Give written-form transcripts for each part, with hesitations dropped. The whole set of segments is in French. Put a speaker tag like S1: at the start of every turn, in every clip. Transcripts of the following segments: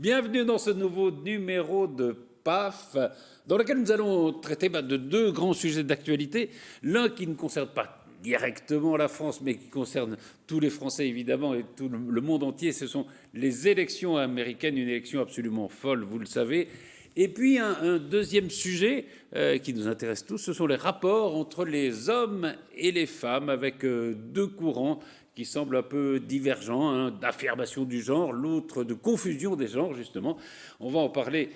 S1: Bienvenue dans ce nouveau numéro de PAF, dans lequel nous allons traiter de deux grands sujets d'actualité. L'un qui ne concerne pas directement la France, mais qui concerne tous les Français évidemment et tout le monde entier. Ce sont les élections américaines, une élection absolument folle, vous le savez. Et puis un deuxième sujet qui nous intéresse tous, ce sont les rapports entre les hommes et les femmes, avec deux courants qui semblent un peu divergents, d'affirmation du genre, l'autre de confusion des genres, justement. On va en parler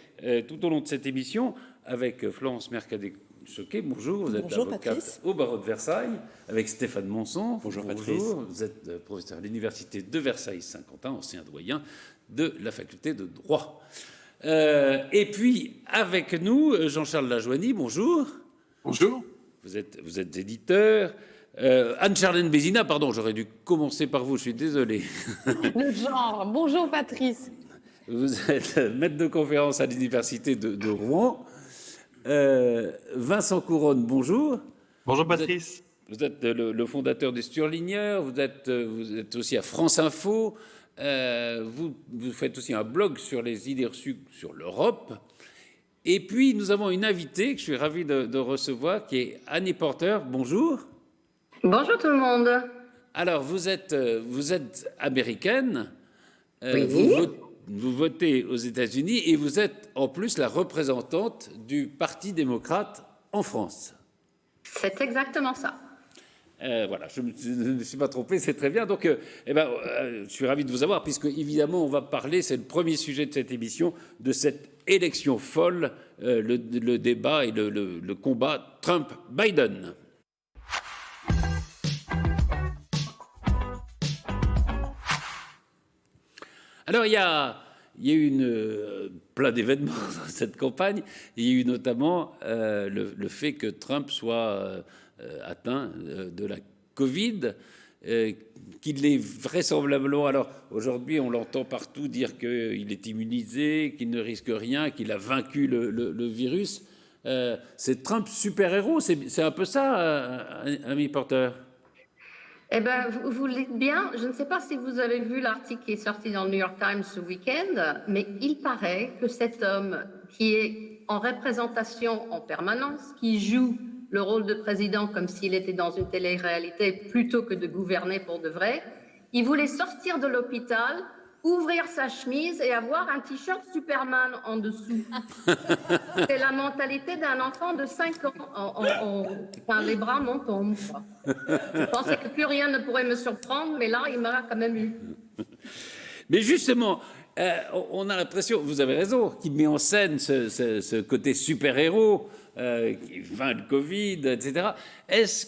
S1: tout au long de cette émission avec Florence Mercadé-Choquet. Bonjour, vous êtes avocate au barreau de Versailles, avec Stéphane Monson.
S2: Bonjour Patrice.
S1: Vous êtes professeur à l'université de Versailles-Saint-Quentin, ancien doyen de la faculté de droit. Et puis, avec nous, Jean-Charles Lajoigny, bonjour.
S2: Bonjour.
S1: Vous êtes éditeur. Anne-Charlène Bézina, pardon, j'aurais dû commencer par vous, je suis désolé.
S3: Le genre. Bonjour Patrice.
S1: Vous êtes maître de conférence à l'université de Rouen. Vincent Couronne, bonjour.
S2: Bonjour Patrice.
S1: Vous êtes le fondateur des Surligneurs, vous êtes aussi à France Info. Vous faites aussi un blog sur les idées reçues sur l'Europe. Et puis, nous avons une invitée que je suis ravi de recevoir, qui est Annie Porter. Bonjour.
S4: Bonjour tout le monde.
S1: Alors, vous êtes américaine.
S4: Oui.
S1: Vous votez aux États-Unis et vous êtes en plus la représentante du Parti démocrate en France.
S4: C'est exactement ça.
S1: Voilà, je ne me suis pas trompé, c'est très bien. Donc, je suis ravi de vous avoir, puisque évidemment, on va parler, c'est le premier sujet de cette émission, de cette élection folle, le débat et le combat Trump-Biden. Alors, il y a eu plein d'événements dans cette campagne. Il y a eu notamment le fait que Trump soit atteint de la Covid, qu'il est vraisemblablement... Alors, aujourd'hui, on l'entend partout dire qu'il est immunisé, qu'il ne risque rien, qu'il a vaincu le virus. C'est Trump super-héros, c'est un peu ça, Amy Porter?
S4: Eh bien, vous le dites bien. Je ne sais pas si vous avez vu l'article qui est sorti dans le New York Times ce week-end, mais il paraît que cet homme qui est en représentation en permanence, qui joue le rôle de président comme s'il était dans une télé-réalité plutôt que de gouverner pour de vrai, il voulait sortir de l'hôpital, ouvrir sa chemise et avoir un t-shirt Superman en dessous. C'est la mentalité d'un enfant de 5 ans. Enfin, les bras m'en tombent. Je pensais que plus rien ne pourrait me surprendre, mais là, il m'a quand même eu.
S1: Mais justement, on a l'impression, vous avez raison, qu'il met en scène ce côté super-héros, qui vainc le Covid, etc. Est-ce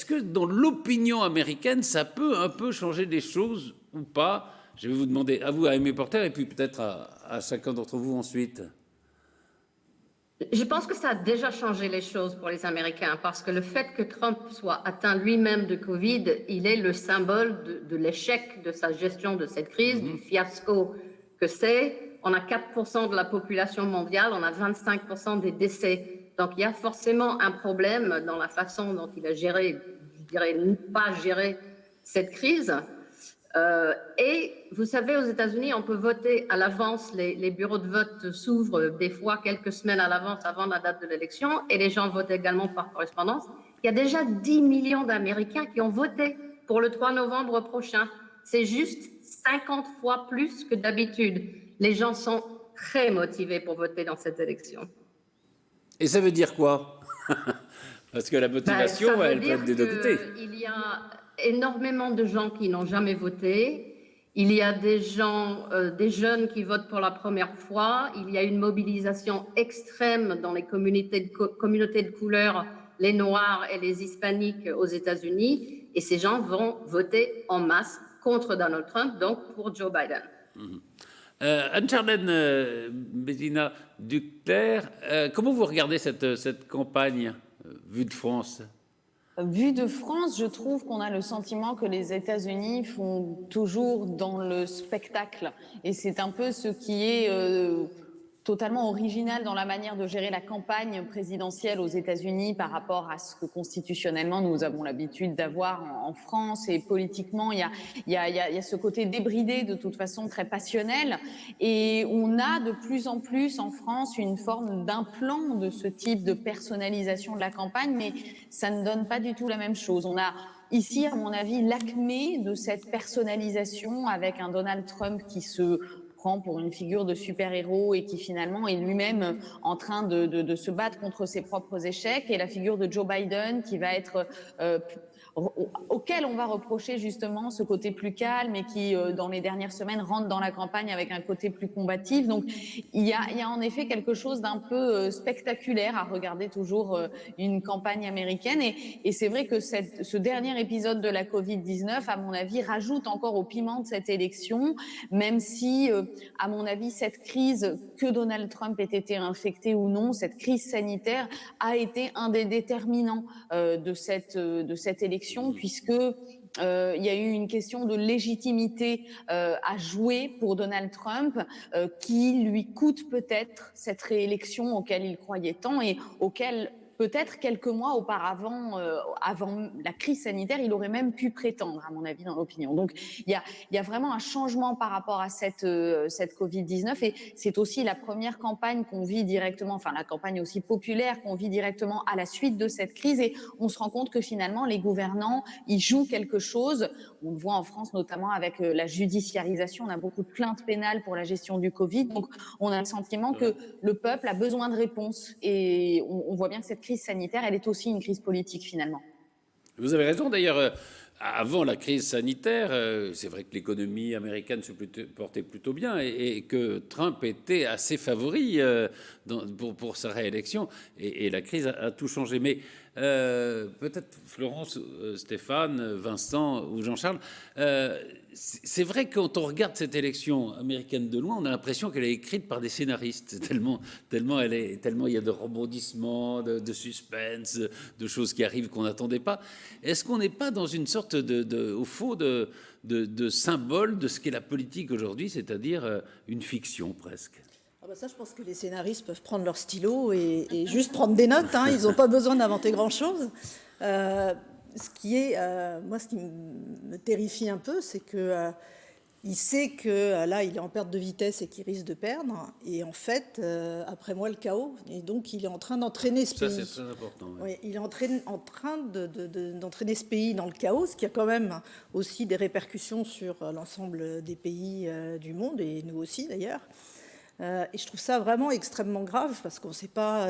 S1: que dans l'opinion américaine, ça peut un peu changer les choses ou pas? Je vais vous demander, à vous, à Amy Porter, et puis peut-être à chacun d'entre vous ensuite.
S4: Je pense que ça a déjà changé les choses pour les Américains, parce que le fait que Trump soit atteint lui-même de Covid, il est le symbole de l'échec de sa gestion de cette crise, du fiasco que c'est. On a 4% de la population mondiale, on a 25% des décès. Donc il y a forcément un problème dans la façon dont il a géré, je dirais, ne pas gérer cette crise. Et vous savez, aux États-Unis, on peut voter à l'avance. Les bureaux de vote s'ouvrent des fois quelques semaines à l'avance avant la date de l'élection, et les gens votent également par correspondance. Il y a déjà 10 millions d'Américains qui ont voté pour le 3 novembre prochain. C'est juste 50 fois plus que d'habitude. Les gens sont très motivés pour voter dans cette élection.
S1: Et ça veut dire quoi? Parce que la motivation, elle peut être des deux côtés.
S4: Il y a énormément de gens qui n'ont jamais voté. Il y a des gens, des jeunes qui votent pour la première fois. Il y a une mobilisation extrême dans les communautés de couleur, les Noirs et les Hispaniques aux États-Unis. Et ces gens vont voter en masse contre Donald Trump, donc pour Joe Biden.
S1: Anne-Charlène Bézina Duclerc, comment vous regardez cette campagne vue de France?
S3: Vu de France, je trouve qu'on a le sentiment que les États-Unis font toujours dans le spectacle. Et c'est un peu ce qui est totalement original dans la manière de gérer la campagne présidentielle aux États-Unis par rapport à ce que constitutionnellement nous avons l'habitude d'avoir en France, et politiquement il y a ce côté débridé de toute façon très passionnel, et on a de plus en plus en France une forme d'implant de ce type de personnalisation de la campagne, mais ça ne donne pas du tout la même chose. On a ici, à mon avis, l'acmé de cette personnalisation avec un Donald Trump qui se prend pour une figure de super-héros et qui finalement est lui-même en train de se battre contre ses propres échecs, et la figure de Joe Biden qui va être auquel on va reprocher justement ce côté plus calme, et qui dans les dernières semaines rentre dans la campagne avec un côté plus combatif. Donc il y a en effet quelque chose d'un peu spectaculaire à regarder toujours une campagne américaine, et c'est vrai que ce dernier épisode de la Covid-19 à mon avis rajoute encore au piment de cette élection, même si à mon avis cette crise, que Donald Trump ait été infecté ou non, cette crise sanitaire a été un des déterminants de cette élection, puisque il y a eu une question de légitimité à jouer pour Donald Trump, qui lui coûte peut-être cette réélection auquel il croyait tant, et auquel peut-être quelques mois auparavant, avant la crise sanitaire, il aurait même pu prétendre, à mon avis, dans l'opinion. Donc il y a vraiment un changement par rapport à cette Covid-19, et c'est aussi la première campagne qu'on vit directement, enfin la campagne aussi populaire qu'on vit directement à la suite de cette crise, et on se rend compte que finalement les gouvernants, ils jouent quelque chose. On le voit en France notamment avec la judiciarisation, on a beaucoup de plaintes pénales pour la gestion du Covid, donc on a le sentiment que le peuple a besoin de réponses, et on voit bien que cette crise sanitaire, elle est aussi une crise politique finalement.
S1: Vous avez raison d'ailleurs. Avant la crise sanitaire, c'est vrai que l'économie américaine se portait plutôt bien, et que Trump était assez favori pour sa réélection, et la crise a tout changé. Mais peut-être Florence, Stéphane, Vincent ou Jean-Charles, c'est vrai que quand on regarde cette élection américaine de loin, on a l'impression qu'elle est écrite par des scénaristes, tellement il y a de rebondissements, de suspense, de choses qui arrivent qu'on n'attendait pas. Est-ce qu'on n'est pas dans une sorte au fond de symbole de ce qu'est la politique aujourd'hui, c'est-à-dire une fiction presque?
S5: Ah bah ça, je pense que les scénaristes peuvent prendre leur stylo et juste prendre des notes, hein, ils n'ont pas besoin d'inventer grand-chose. Ce qui me terrifie un peu, c'est que il sait que là, il est en perte de vitesse et qu'il risque de perdre. Et en fait, après moi, le chaos. Et donc, il est en train d'entraîner ce pays.
S1: Ça, c'est très important. Oui.
S5: Oui, il est en train d'entraîner ce pays dans le chaos, ce qui a quand même aussi des répercussions sur l'ensemble des pays du monde, et nous aussi d'ailleurs. Et je trouve ça vraiment extrêmement grave, parce qu'on ne sait pas,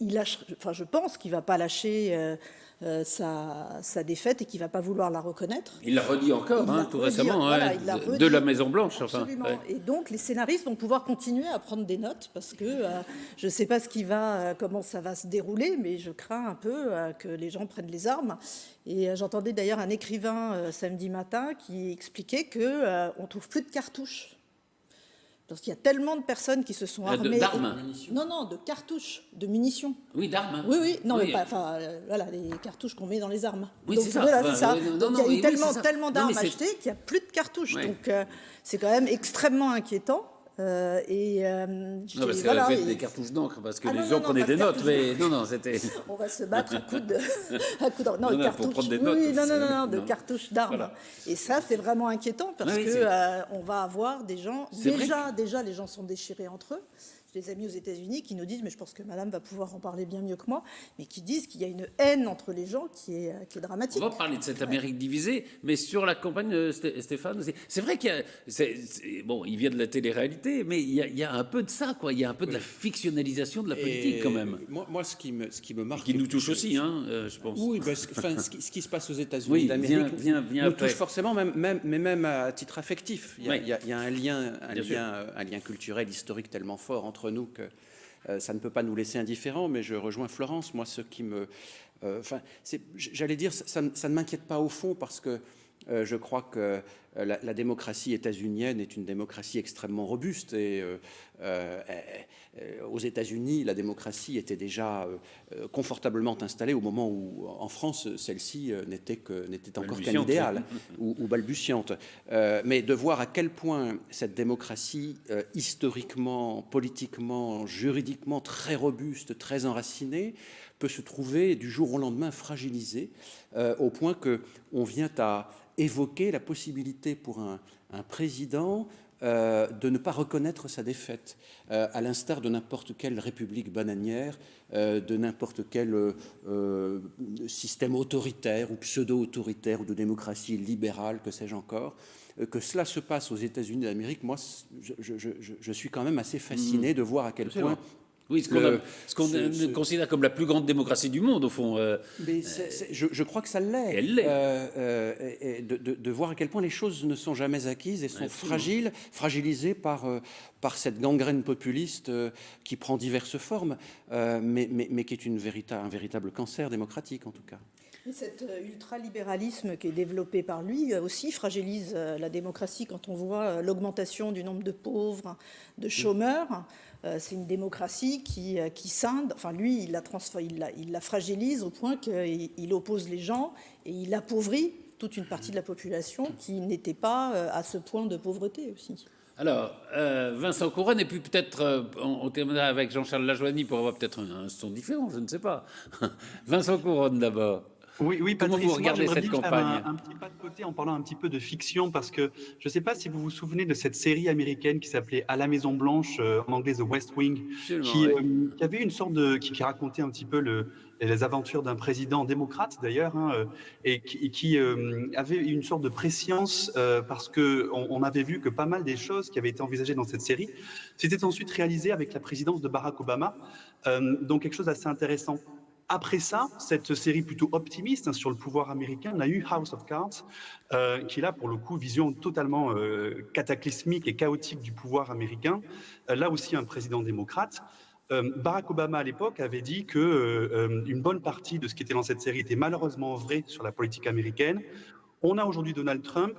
S5: je pense qu'il ne va pas lâcher sa défaite, et qu'il ne va pas vouloir la reconnaître.
S1: Il l'a redit encore tout récemment,
S5: voilà,
S1: de la Maison-Blanche.
S5: Absolument.
S1: Enfin, ouais.
S5: Et donc les scénaristes vont pouvoir continuer à prendre des notes, parce que je ne sais pas comment ça va se dérouler, mais je crains un peu que les gens prennent les armes. Et j'entendais d'ailleurs un écrivain samedi matin qui expliquait qu'on ne trouve plus de cartouches. Parce qu'il y a tellement de personnes qui se sont armées.
S1: D'armes.
S5: Non, de cartouches, de munitions.
S1: Oui, d'armes.
S5: Oui. Non,
S1: oui.
S5: mais pas. Voilà, les cartouches qu'on met dans les armes.
S1: Oui,
S5: donc,
S1: c'est ça.
S5: Voilà, c'est ça. Donc, il y a eu tellement d'armes
S1: mais
S5: achetées qu'il n'y a plus de cartouches.
S1: Ouais.
S5: Donc, c'est quand même extrêmement inquiétant.
S1: Non, parce qu'elle avait des cartouches d'encre, parce que les gens prenaient des notes, mais non, c'était...
S5: On va se battre à coups d'encre. Non, cartouches.
S1: Pour prendre des notes.
S5: Oui, non, de cartouches d'armes. Voilà. Et ça, c'est vraiment inquiétant, parce que on va avoir des gens... Déjà, les gens sont déchirés entre eux. J'ai des amis aux États-Unis qui nous disent, mais je pense que madame va pouvoir en parler bien mieux que moi, mais qui disent qu'il y a une haine entre les gens qui est dramatique.
S1: On va parler de cette Amérique divisée, mais sur la campagne, Stéphane, c'est vrai qu'il y a... bon, il vient de la télé-réalité, mais il y a un peu de ça, quoi. Il y a un peu de la fictionnalisation de la politique, quand même.
S6: Moi, ce qui me marque...
S1: Qui nous touche aussi, je pense.
S6: Oui, ce qui se passe aux États-Unis d'Amérique nous touche forcément, même à titre affectif. Il y a un lien culturel, historique tellement fort entre nous que ça ne peut pas nous laisser indifférents. Mais je rejoins Florence. Moi, ce qui me... j'allais dire, ça ne m'inquiète pas au fond, parce que Je crois que la démocratie états-unienne est une démocratie extrêmement robuste et aux États-Unis, la démocratie était déjà confortablement installée au moment où, en France, celle-ci n'était encore qu'un idéal ou balbutiante. Mais de voir à quel point cette démocratie, historiquement, politiquement, juridiquement très robuste, très enracinée, peut se trouver du jour au lendemain fragilisée, au point qu'on vient à évoquer la possibilité pour un président de ne pas reconnaître sa défaite, à l'instar de n'importe quelle république bananière, de n'importe quel système autoritaire ou pseudo-autoritaire ou de démocratie libérale, que sais-je encore. Que cela se passe aux États-Unis d'Amérique, moi, je suis quand même assez fasciné de voir à quel point...
S1: Oui, ce qu'on considère comme la plus grande démocratie du monde, au fond.
S6: Mais je crois que ça l'est.
S1: Elle l'est.
S6: De voir à quel point les choses ne sont jamais acquises et sont fragilisées par cette gangrène populiste qui prend diverses formes, mais qui est un véritable cancer démocratique, en tout cas.
S5: Et cet ultralibéralisme qui est développé par lui aussi fragilise la démocratie quand on voit l'augmentation du nombre de pauvres, de chômeurs. C'est une démocratie qui scinde. Enfin, lui, il la fragilise au point qu'il oppose les gens et il appauvrit toute une partie de la population qui n'était pas à ce point de pauvreté aussi.
S1: Alors, Vincent Couronne, et puis peut-être on terminera avec Jean-Charles Lajoigny pour avoir peut-être un son différent, je ne sais pas. Vincent Couronne d'abord.
S2: Oui,
S1: comment vous regardez cette campagne?
S2: Un petit pas de côté en parlant un petit peu de fiction, parce que je ne sais pas si vous vous souvenez de cette série américaine qui s'appelait À la Maison Blanche, en anglais The West Wing, qui avait une sorte qui racontait un petit peu les aventures d'un président démocrate d'ailleurs, et qui avait une sorte de prescience parce qu'on avait vu que pas mal des choses qui avaient été envisagées dans cette série s'étaient ensuite réalisées avec la présidence de Barack Obama, donc quelque chose d'assez intéressant. Après ça, cette série plutôt optimiste sur le pouvoir américain, on a eu House of Cards, qui là, pour le coup, vision totalement cataclysmique et chaotique du pouvoir américain. Là aussi, un président démocrate. Barack Obama, à l'époque, avait dit qu'une bonne partie de ce qui était dans cette série était malheureusement vrai sur la politique américaine. On a aujourd'hui Donald Trump.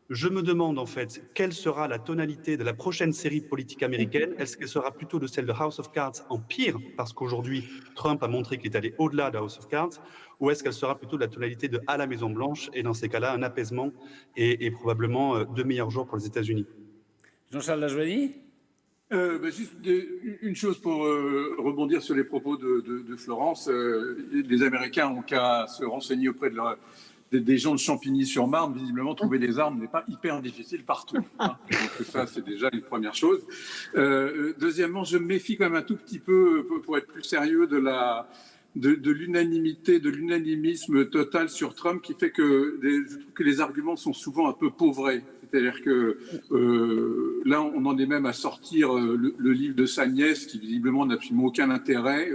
S2: Je me demande en fait quelle sera la tonalité de la prochaine série politique américaine. Est-ce qu'elle sera plutôt de celle de House of Cards en pire, parce qu'aujourd'hui Trump a montré qu'il est allé au-delà de House of Cards, ou est-ce qu'elle sera plutôt de la tonalité de À la Maison Blanche, et dans ces cas-là un apaisement et probablement de meilleurs jours pour les États-Unis.
S1: Jean-Charles Lajoigny.
S7: Juste une chose pour rebondir sur les propos de Florence. Les Américains ont qu'à se renseigner auprès des gens de Champigny-sur-Marne. Visiblement, trouver des armes n'est pas hyper difficile partout. Donc ça, c'est déjà une première chose. Deuxièmement, je me méfie quand même un tout petit peu, pour être plus sérieux, de l'unanimité, de l'unanimisme total sur Trump, qui fait que je trouve que les arguments sont souvent un peu pauvrés. C'est-à-dire que là, on en est même à sortir le livre de sa nièce, qui visiblement n'a absolument aucun intérêt.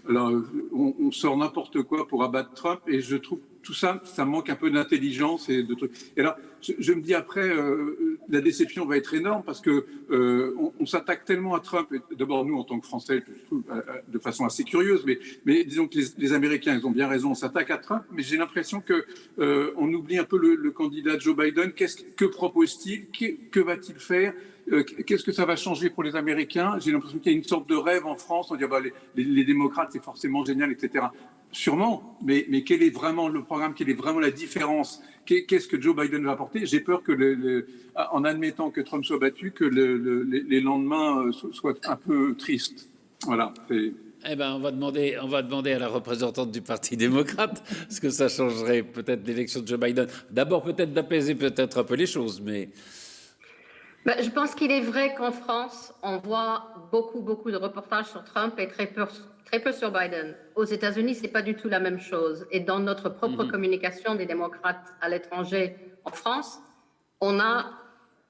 S7: Alors, on sort n'importe quoi pour abattre Trump, et je trouve tout ça, ça manque un peu d'intelligence et de trucs. Et alors, je me dis après, la déception va être énorme, parce que on s'attaque tellement à Trump. D'abord, nous, en tant que Français, je trouve, de façon assez curieuse, mais disons que les Américains, ils ont bien raison, on s'attaque à Trump, mais j'ai l'impression que on oublie un peu le candidat Joe Biden. Que propose-t-il? Que va-t-il faire? Qu'est-ce que ça va changer pour les Américains? J'ai l'impression qu'il y a une sorte de rêve en France. On dit les démocrates, c'est forcément génial, etc. Sûrement, mais quel est vraiment le programme? Quelle est vraiment la différence? Qu'est-ce que Joe Biden va apporter? J'ai peur que, en admettant que Trump soit battu, que les lendemains soient un peu tristes. Voilà.
S1: Eh ben, on va demander à la représentante du Parti démocrate ce que ça changerait peut-être l'élection de Joe Biden. D'abord, peut-être d'apaiser peut-être un peu les choses, mais...
S4: Je pense qu'il est vrai qu'en France, on voit beaucoup de reportages sur Trump et très peu sur Biden. Aux États-Unis, c'est pas du tout la même chose. Et dans notre propre communication des démocrates à l'étranger en France, on a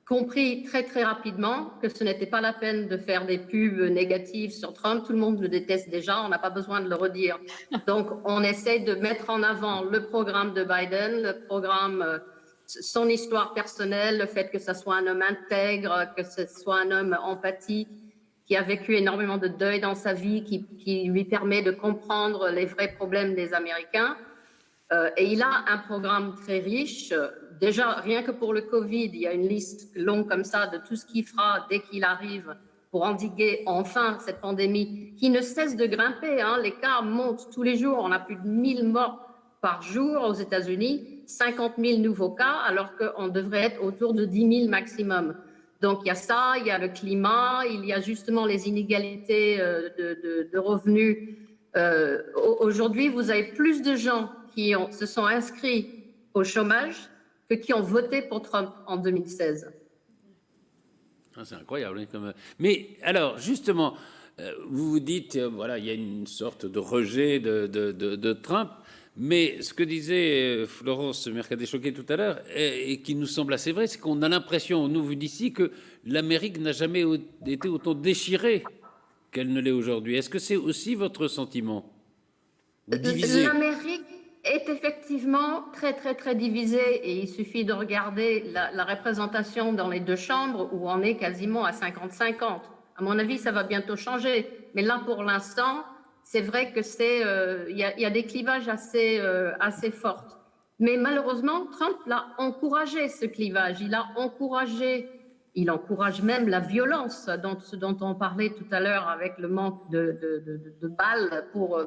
S4: compris très rapidement que ce n'était pas la peine de faire des pubs négatives sur Trump. Tout le monde le déteste déjà, on n'a pas besoin de le redire. Donc, on essaie de mettre en avant le programme de Biden, le programme... son histoire personnelle, le fait que ce soit un homme intègre, que ce soit un homme empathique, qui a vécu énormément de deuil dans sa vie, qui lui permet de comprendre les vrais problèmes des Américains. Et il a un programme très riche déjà, rien que pour le Covid, il y a une liste longue comme ça de tout ce qu'il fera dès qu'il arrive pour endiguer enfin cette pandémie qui ne cesse de grimper. Hein. Les cas montent tous les jours. On a plus de 1000 morts par jour aux États-Unis, 50 000 nouveaux cas, alors qu'on devrait être autour de 10 000 maximum. Donc, il y a ça, il y a le climat, il y a justement les inégalités de revenus. Aujourd'hui, vous avez plus de gens qui se sont inscrits au chômage que qui ont voté pour Trump en 2016.
S1: C'est incroyable. Hein, Mais alors, justement, vous vous dites, voilà, il y a une sorte de rejet de Trump. Mais ce que disait Florence Mercadé-Choquet tout à l'heure, et qui nous semble assez vrai, c'est qu'on a l'impression, nous vu d'ici, que l'Amérique n'a jamais été autant déchirée qu'elle ne l'est aujourd'hui. Est-ce que c'est aussi votre sentiment?
S4: L'Amérique est effectivement très, très, très divisée, et il suffit de regarder la représentation dans les deux chambres où on est quasiment à 50-50. À mon avis, ça va bientôt changer. Mais là, pour l'instant, c'est vrai que il y a des clivages assez forts. Mais malheureusement, Trump l'a encouragé, ce clivage. Il encourage même la violence, ce dont on parlait tout à l'heure avec le manque de balles pour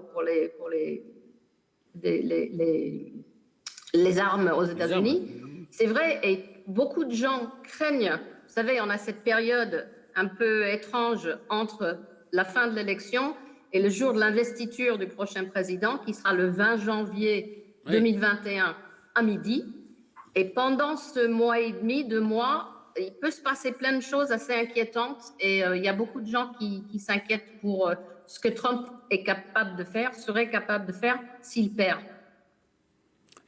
S4: les armes aux États-Unis. C'est vrai, et beaucoup de gens craignent. Vous savez, on a cette période un peu étrange entre la fin de l'élection et le jour de l'investiture du prochain président, qui sera le 20 janvier 2021 à midi. Et pendant ce mois et demi, 2 mois, il peut se passer plein de choses assez inquiétantes. Et il y a beaucoup de gens qui s'inquiètent pour ce que Trump est capable de faire, serait capable de faire s'il perd.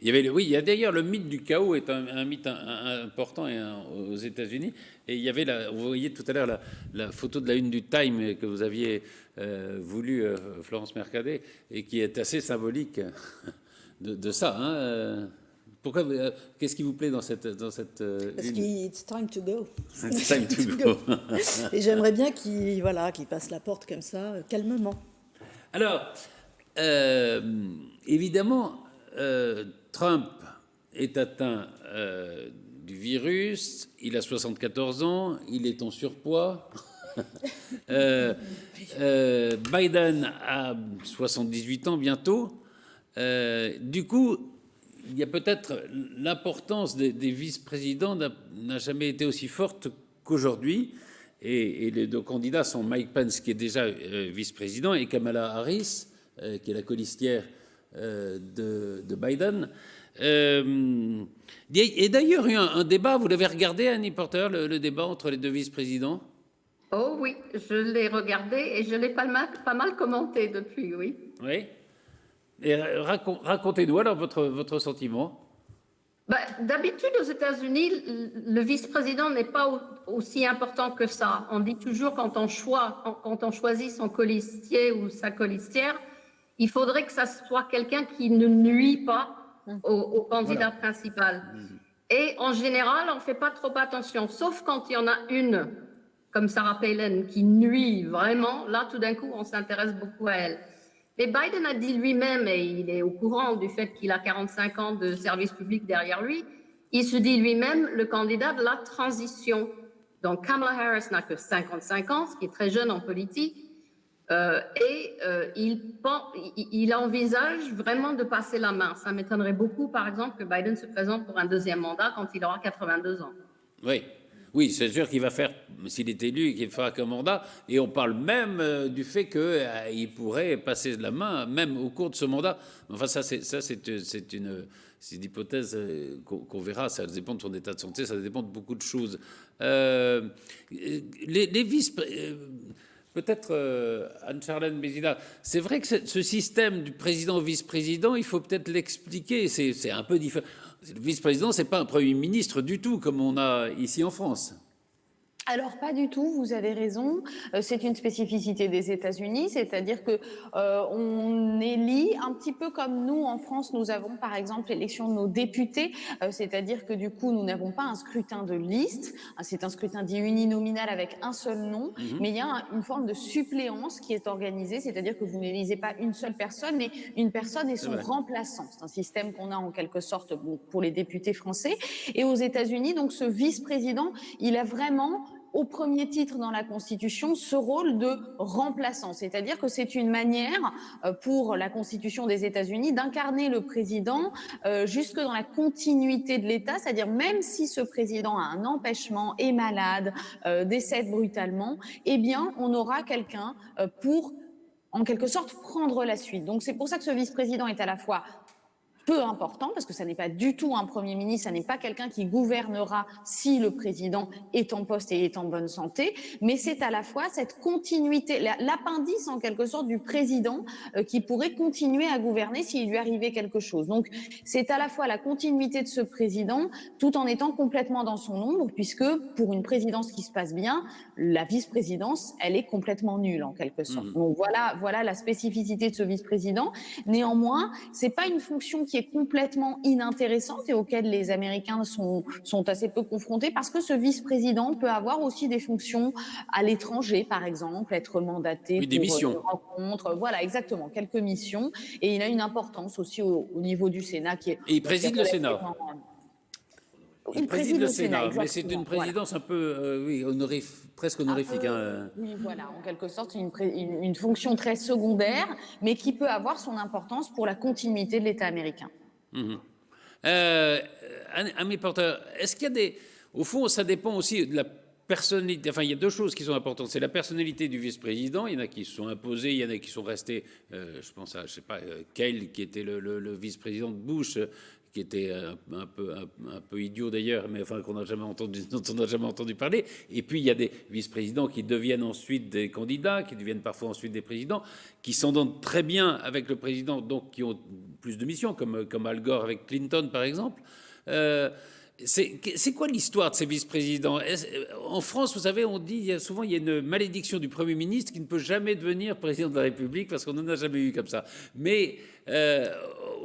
S1: Il y a d'ailleurs le mythe du chaos est un mythe important aux États-Unis. Et il y avait, vous voyez tout à l'heure la photo de la une du Time que vous aviez voulu, Florence Mercadé, et qui est assez symbolique de ça. Hein. Pourquoi qu'est-ce qui vous plaît dans cette Parce
S5: it's time to go.
S1: It's time to go.
S5: Et j'aimerais bien qu'il passe la porte comme ça, calmement.
S1: Alors, évidemment, Trump est atteint du virus, il a 74 ans, il est en surpoids. Biden a 78 ans bientôt. Du coup, il y a peut-être l'importance des vice-présidents n'a jamais été aussi forte qu'aujourd'hui. Et les deux candidats sont Mike Pence, qui est déjà vice-président, et Kamala Harris, qui est la colistière de Biden. Il y a d'ailleurs eu un débat, vous l'avez regardé, Annie Porter, le débat entre les deux vice-présidents?
S4: Oh oui, je l'ai regardé et je l'ai pas mal commenté depuis, oui.
S1: Oui. Et racontez-nous alors votre sentiment.
S4: D'habitude, aux États-Unis, le vice-président n'est pas aussi important que ça. On dit toujours quand on choisit son colistier ou sa colistière, il faudrait que ça soit quelqu'un qui ne nuit pas au candidat principal. Et en général, on ne fait pas trop attention, sauf quand il y en a une, comme Sarah Palin, qui nuit vraiment. Là, tout d'un coup, on s'intéresse beaucoup à elle. Mais Biden a dit lui-même, et il est au courant du fait qu'il a 45 ans de service public derrière lui, il se dit lui-même le candidat de la transition. Donc Kamala Harris n'a que 55 ans, ce qui est très jeune en politique, il envisage vraiment de passer la main. Ça m'étonnerait beaucoup, par exemple, que Biden se présente pour un deuxième mandat quand il aura 82 ans.
S1: Oui, c'est sûr qu'il va faire, s'il est élu, qu'il fera qu'un mandat. Et on parle même du fait qu'il pourrait passer de la main, même au cours de ce mandat. Enfin, c'est une hypothèse qu'on verra. Ça dépend de son état de santé, ça dépend de beaucoup de choses. Les vices... Peut-être Anne-Charlène Bézina, c'est vrai que ce système du président au vice-président, il faut peut-être l'expliquer. C'est un peu différent. Le vice-président, c'est pas un premier ministre du tout, comme on a ici en France.
S3: Alors pas du tout, vous avez raison. C'est une spécificité des États-Unis, c'est-à-dire que on élit un petit peu comme nous en France, nous avons par exemple l'élection de nos députés, c'est-à-dire que du coup nous n'avons pas un scrutin de liste, c'est un scrutin dit uninominal avec un seul nom, mais il y a une forme de suppléance qui est organisée, c'est-à-dire que vous n'élisez pas une seule personne, mais une personne et son remplaçant. C'est un système qu'on a en quelque sorte pour les députés français. Et aux États-Unis, donc ce vice-président, il a vraiment au premier titre dans la Constitution ce rôle de remplaçant, c'est-à-dire que c'est une manière pour la Constitution des États-Unis d'incarner le président jusque dans la continuité de l'État, c'est-à-dire même si ce président a un empêchement, est malade, décède brutalement, eh bien on aura quelqu'un pour en quelque sorte prendre la suite. Donc c'est pour ça que ce vice-président est à la fois peu important, parce que ça n'est pas du tout un Premier ministre, ça n'est pas quelqu'un qui gouvernera si le président est en poste et est en bonne santé, mais c'est à la fois cette continuité, l'appendice en quelque sorte du président qui pourrait continuer à gouverner s'il lui arrivait quelque chose. Donc c'est à la fois la continuité de ce président tout en étant complètement dans son ombre, puisque pour une présidence qui se passe bien, la vice-présidence, elle est complètement nulle en quelque sorte. Donc voilà la spécificité de ce vice-président. Néanmoins, c'est pas une fonction qui est complètement inintéressante et auquel les Américains sont assez peu confrontés, parce que ce vice-président peut avoir aussi des fonctions à l'étranger, par exemple, être mandaté
S1: des missions.
S3: Des rencontres, voilà, exactement, quelques missions, et il a une importance aussi au niveau du Sénat qui est...
S1: Et il préside le Sénat.
S3: Il préside le Sénat,
S1: mais c'est une présidence un peu presque honorifique.
S3: Oui, voilà, en quelque sorte, c'est une fonction très secondaire, mais qui peut avoir son importance pour la continuité de l'État américain.
S1: Amy Porter, est-ce qu'il y a des... Au fond, ça dépend aussi de la personnalité. Enfin, il y a deux choses qui sont importantes. C'est la personnalité du vice-président. Il y en a qui se sont imposés, il y en a qui sont restés... je pense à, je sais pas, Cale, qui était le vice-président de Bush, qui était un peu idiot d'ailleurs, mais enfin dont on n'a jamais entendu parler. Et puis il y a des vice-présidents qui deviennent ensuite des candidats, qui deviennent parfois ensuite des présidents, qui s'entendent très bien avec le président, donc qui ont plus de missions, comme Al Gore avec Clinton par exemple. C'est quoi l'histoire de ces vice-présidents? En France, vous savez, on dit souvent il y a une malédiction du Premier ministre qui ne peut jamais devenir président de la République parce qu'on n'en a jamais eu comme ça. Mais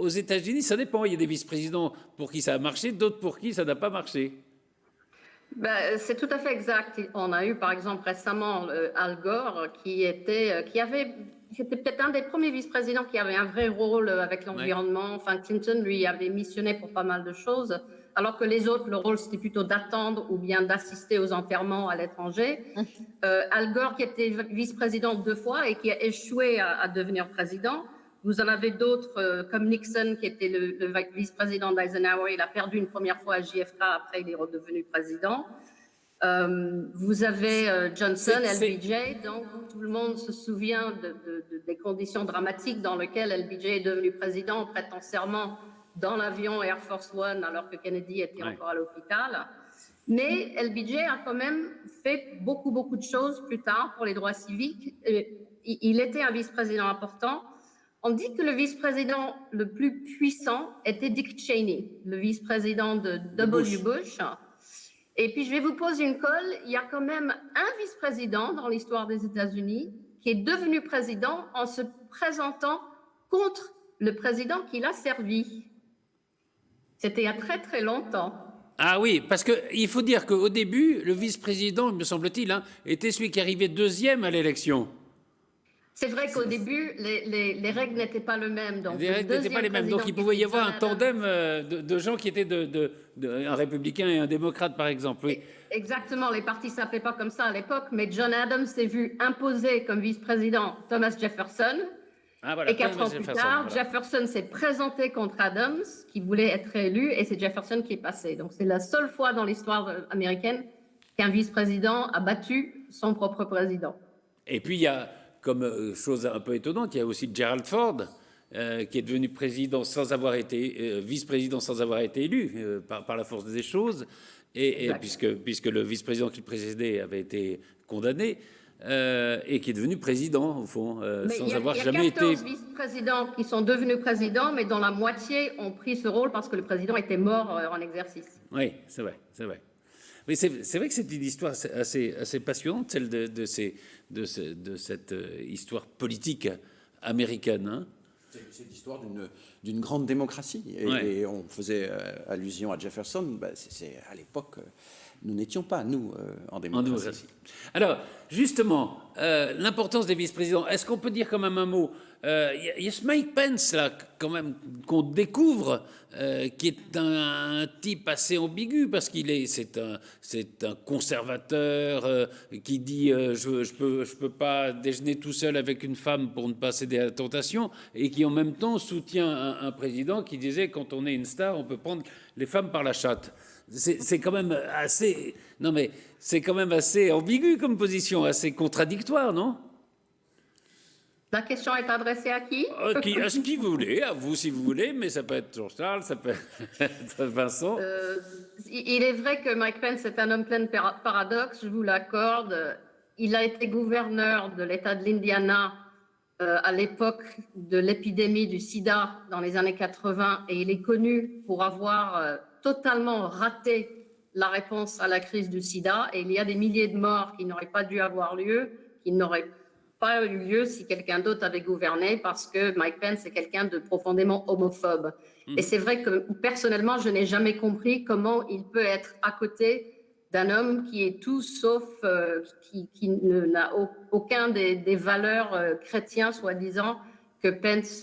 S1: aux États-Unis, ça dépend. Il y a des vice-présidents pour qui ça a marché, d'autres pour qui ça n'a pas marché.
S4: C'est tout à fait exact. On a eu par exemple récemment Al Gore c'était peut-être un des premiers vice-présidents qui avait un vrai rôle avec l'environnement. Ouais. Enfin, Clinton lui avait missionné pour pas mal de choses, alors que les autres, le rôle c'était plutôt d'attendre ou bien d'assister aux enterrements à l'étranger. Al Gore qui était vice-président 2 fois et qui a échoué à devenir président. Vous en avez d'autres comme Nixon qui était le vice-président d'Eisenhower. Il a perdu une première fois à JFK, après il est redevenu président. Vous avez Johnson, LBJ, donc tout le monde se souvient des conditions dramatiques dans lesquelles LBJ est devenu président en prêtant serment dans l'avion Air Force One alors que Kennedy était encore à l'hôpital. Mais LBJ a quand même fait beaucoup de choses plus tard pour les droits civiques. Il était un vice-président important. On dit que le vice-président le plus puissant était Dick Cheney, le vice-président de W. Bush. Et puis, je vais vous poser une colle. Il y a quand même un vice-président dans l'histoire des États-Unis qui est devenu président en se présentant contre le président qui l'a servi. C'était il y a très longtemps.
S1: Ah oui, parce qu'il faut dire qu'au début, le vice-président, me semble-t-il, était celui qui arrivait deuxième à l'élection.
S4: C'est vrai qu'au début, les règles n'étaient pas les mêmes. Donc
S1: les règles n'étaient pas les mêmes. Donc il pouvait y avoir un tandem de gens qui étaient un républicain et un démocrate, par exemple. Oui.
S4: Exactement. Les partis ne s'appelaient pas comme ça à l'époque, mais John Adams s'est vu imposer comme vice-président Thomas Jefferson. Ah, voilà, et 4 ans plus tard, Jefferson s'est présenté contre Adams, qui voulait être élu, et c'est Jefferson qui est passé. Donc c'est la seule fois dans l'histoire américaine qu'un vice-président a battu son propre président.
S1: Et puis il y a... Comme chose un peu étonnante, il y a aussi Gerald Ford, qui est devenu président sans avoir été vice-président sans avoir été élu par la force des choses, et puisque le vice-président qui le précédait avait été condamné, et qui est devenu président au fond, sans avoir jamais été. Il y a 14
S4: vice-présidents qui sont devenus présidents, mais dont la moitié ont pris ce rôle parce que le président était mort en exercice.
S1: Oui, c'est vrai, c'est vrai. Mais c'est vrai que c'est une histoire assez passionnante, celle de cette histoire politique américaine. Hein.
S6: C'est l'histoire d'une grande démocratie. Et on faisait allusion à Jefferson. C'est à l'époque, nous n'étions pas, nous, en démocratie.
S1: Alors, justement, l'importance des vice-présidents. Est-ce qu'on peut dire quand même un mot? Il y a ce Mike Pence, là, quand même, qu'on découvre, qui est un type assez ambigu, parce c'est un conservateur qui dit je peux pas déjeuner tout seul avec une femme pour ne pas céder à la tentation, et qui en même temps soutient un président qui disait quand on est une star, on peut prendre les femmes par la chatte. C'est quand même assez... Non mais c'est quand même assez ambigu comme position, assez contradictoire, non?
S4: La question est adressée à qui?
S1: À qui vous voulez, à vous si vous voulez, mais ça peut être Jean-Charles, ça peut être Vincent.
S4: Il est vrai que Mike Pence est un homme plein de paradoxes, je vous l'accorde. Il a été gouverneur de l'État de l'Indiana à l'époque de l'épidémie du sida dans les années 80, et il est connu pour avoir totalement raté la réponse à la crise du sida, et il y a des milliers de morts qui n'auraient pas dû avoir lieu, qui n'auraient pas eu lieu si quelqu'un d'autre avait gouverné, parce que Mike Pence est quelqu'un de profondément homophobe. Et c'est vrai que personnellement, je n'ai jamais compris comment il peut être à côté d'un homme qui est tout sauf, qui n'a aucun des valeurs chrétiens, soi-disant, que Pence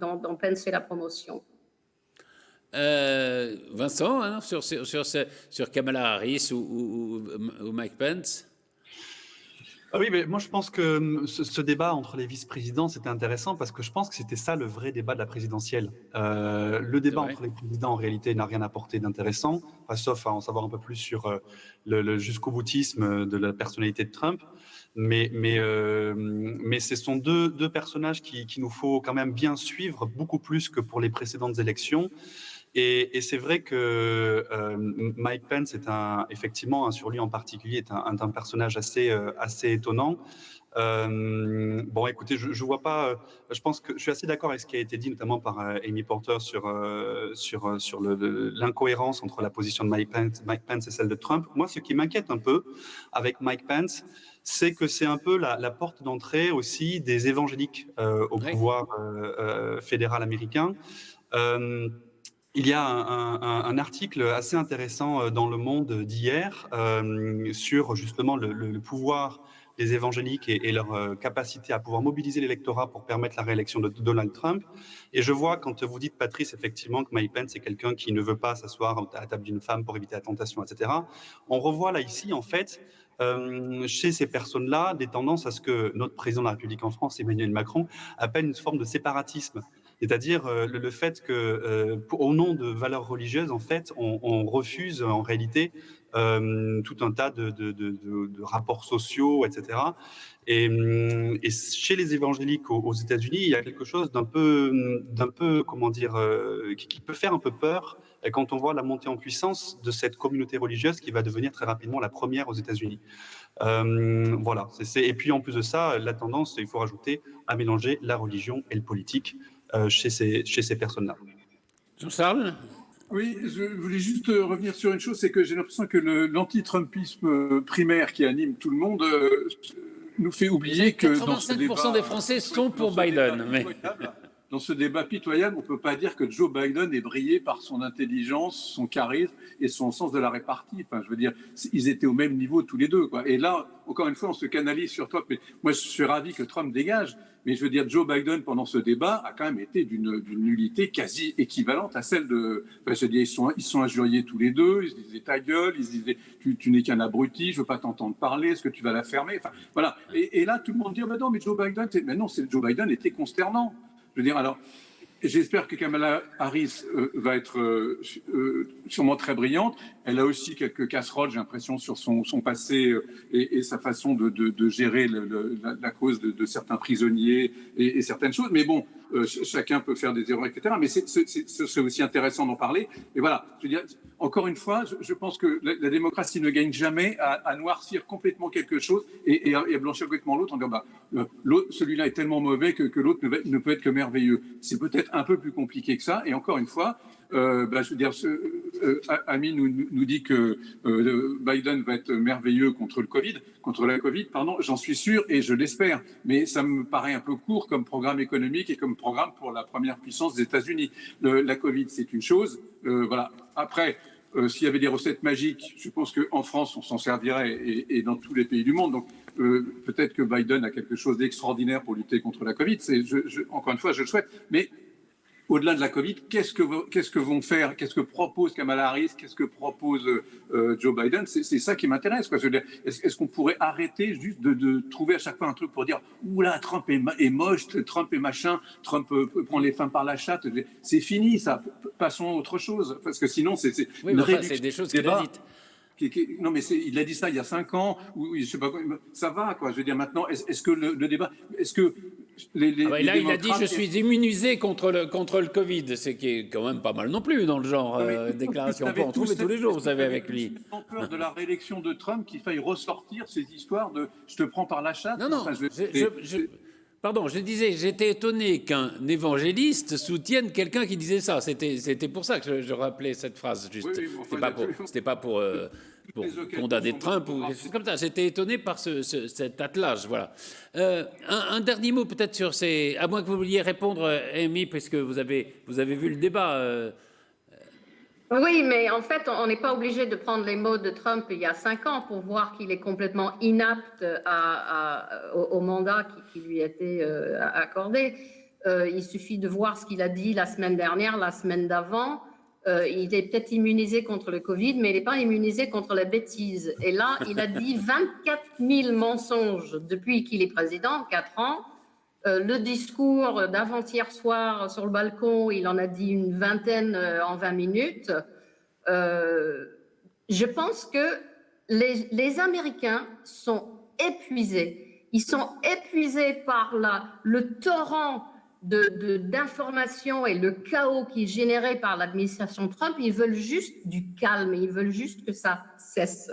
S4: dont Pence fait la promotion.
S1: Vincent, hein, sur Kamala Harris ou Mike Pence?
S2: Ah oui, mais moi je pense que ce débat entre les vice-présidents, c'était intéressant parce que je pense que c'était ça le vrai débat de la présidentielle. Le débat entre les présidents, en réalité, n'a rien apporté d'intéressant, sauf à en savoir un peu plus sur le jusqu'au boutisme de la personnalité de Trump. Mais ce sont deux personnages qu'il nous faut quand même bien suivre, beaucoup plus que pour les précédentes élections. Et c'est vrai que Mike Pence est effectivement, sur lui en particulier, est un personnage assez étonnant. Bon, écoutez, je vois pas. Je pense que je suis assez d'accord avec ce qui a été dit, notamment par Amy Porter sur l'incohérence entre la position de Mike Pence et celle de Trump. Moi, ce qui m'inquiète un peu avec Mike Pence, c'est que c'est un peu la porte d'entrée aussi des évangéliques au pouvoir fédéral américain. Il y a un article assez intéressant dans Le Monde d'hier sur justement le pouvoir des évangéliques et leur capacité à pouvoir mobiliser l'électorat pour permettre la réélection de Donald Trump. Et je vois, quand vous dites, Patrice, effectivement, que Mike Pence est quelqu'un qui ne veut pas s'asseoir à la table d'une femme pour éviter la tentation, etc. On revoit là, ici, en fait, chez ces personnes-là, des tendances à ce que notre président de la République en France, Emmanuel Macron, appelle une forme de séparatisme. C'est-à-dire le fait que, au nom de valeurs religieuses, en fait, on refuse en réalité tout un tas de rapports sociaux, etc. Et chez les évangéliques aux États-Unis, il y a quelque chose d'un peu, comment dire, qui peut faire un peu peur quand on voit la montée en puissance de cette communauté religieuse qui va devenir très rapidement la première aux États-Unis. Voilà. Et puis en plus de ça, la tendance, il faut rajouter, à mélanger la religion et le politique chez ces personnes-là.
S1: Jean-Charles ?
S7: Oui, je voulais juste revenir sur une chose, c'est que j'ai l'impression que l'anti-Trumpisme primaire qui anime tout le monde nous fait oublier que
S1: 85% des Français sont pour Biden.
S7: Dans ce débat pitoyable, on ne peut pas dire que Joe Biden ait brillé par son intelligence, son charisme et son sens de la répartie. Enfin, je veux dire, ils étaient au même niveau tous les deux, quoi. Et là, encore une fois, on se canalise sur Trump. Mais moi, je suis ravi que Trump dégage. Mais je veux dire, Joe Biden, pendant ce débat, a quand même été d'une nullité quasi équivalente à celle de... Enfin, je veux dire, ils sont injuriés tous les deux. Ils se disaient ta gueule. Ils se disaient tu n'es qu'un abruti. Je veux pas t'entendre parler. Est-ce que tu vas la fermer? Enfin, voilà. Et là, tout le monde dit mais non, mais Joe Biden... Mais non, Joe Biden était consternant. Je veux dire, alors, j'espère que Kamala Harris va être sûrement très brillante. Elle a aussi quelques casseroles, j'ai l'impression, sur son passé et sa façon de gérer la cause de certains prisonniers et certaines choses. Mais bon, chacun peut faire des erreurs, etc. Mais c'est aussi intéressant d'en parler. Et voilà, je veux dire, encore une fois, je pense que la démocratie ne gagne jamais à noircir complètement quelque chose et à blanchir complètement l'autre en disant celui-là est tellement mauvais que l'autre ne peut être que merveilleux. C'est peut-être un peu plus compliqué que ça. Et encore une fois, je veux dire, Ami nous dit que Biden va être merveilleux contre la Covid, pardon. J'en suis sûr et je l'espère. Mais ça me paraît un peu court comme programme économique et comme programme pour la première puissance des États-Unis. La Covid, c'est une chose. Voilà. Après, s'il y avait des recettes magiques, je pense qu'en France, on s'en servirait et dans tous les pays du monde. Donc, peut-être que Biden a quelque chose d'extraordinaire pour lutter contre la Covid. Encore une fois, je le souhaite. Mais au-delà de la Covid, qu'est-ce que vont faire, qu'est-ce que propose Kamala Harris, qu'est-ce que propose Joe Biden? C'est ça qui m'intéresse. Est-ce qu'on pourrait arrêter juste de trouver à chaque fois un truc pour dire « Oula, Trump est moche, Trump est machin, Trump prend les femmes par la chatte ». C'est fini, ça. Passons à autre chose. Parce que sinon, c'est une réduction.
S1: C'est des choses qu'il a dites.
S7: Non, mais il a dit ça il y a 5 ans, ou je sais pas quoi. Ça va, quoi. Je veux dire, maintenant, est-ce que le débat. Est-ce que.
S1: Là, il a dit je suis immunisé contre le Covid, c'est qui est quand même pas mal non plus dans le genre déclaration. On peut en trouver tous les jours, vous savez, avec lui.
S7: J'ai peur de la réélection de Trump qu'il faille ressortir ces histoires de je te prends par la chatte.
S1: Non, pardon, je disais, j'étais étonné qu'un évangéliste soutienne quelqu'un qui disait ça. C'était pour ça que je rappelais cette phrase. Juste. C'était pas pour condamner Trump ou quelque chose comme ça. J'étais étonné par cet attelage. Voilà. Un dernier mot peut-être sur ces. À moins que vous vouliez répondre, Amy, puisque vous avez vu le débat.
S4: Oui, mais en fait, on n'est pas obligé de prendre les mots de Trump il y a 5 ans pour voir qu'il est complètement inapte au mandat qui lui a été accordé. Il suffit de voir ce qu'il a dit la semaine dernière, la semaine d'avant. Il est peut-être immunisé contre le Covid, mais il n'est pas immunisé contre la bêtise. Et là, il a dit 24 000 mensonges depuis qu'il est président, 4 ans. Le discours d'avant-hier soir sur le balcon, il en a dit une vingtaine en 20 minutes. Je pense que les Américains sont épuisés. Ils sont épuisés par le torrent d'informations et le chaos qui est généré par l'administration Trump. Ils veulent juste du calme, ils veulent juste que ça cesse.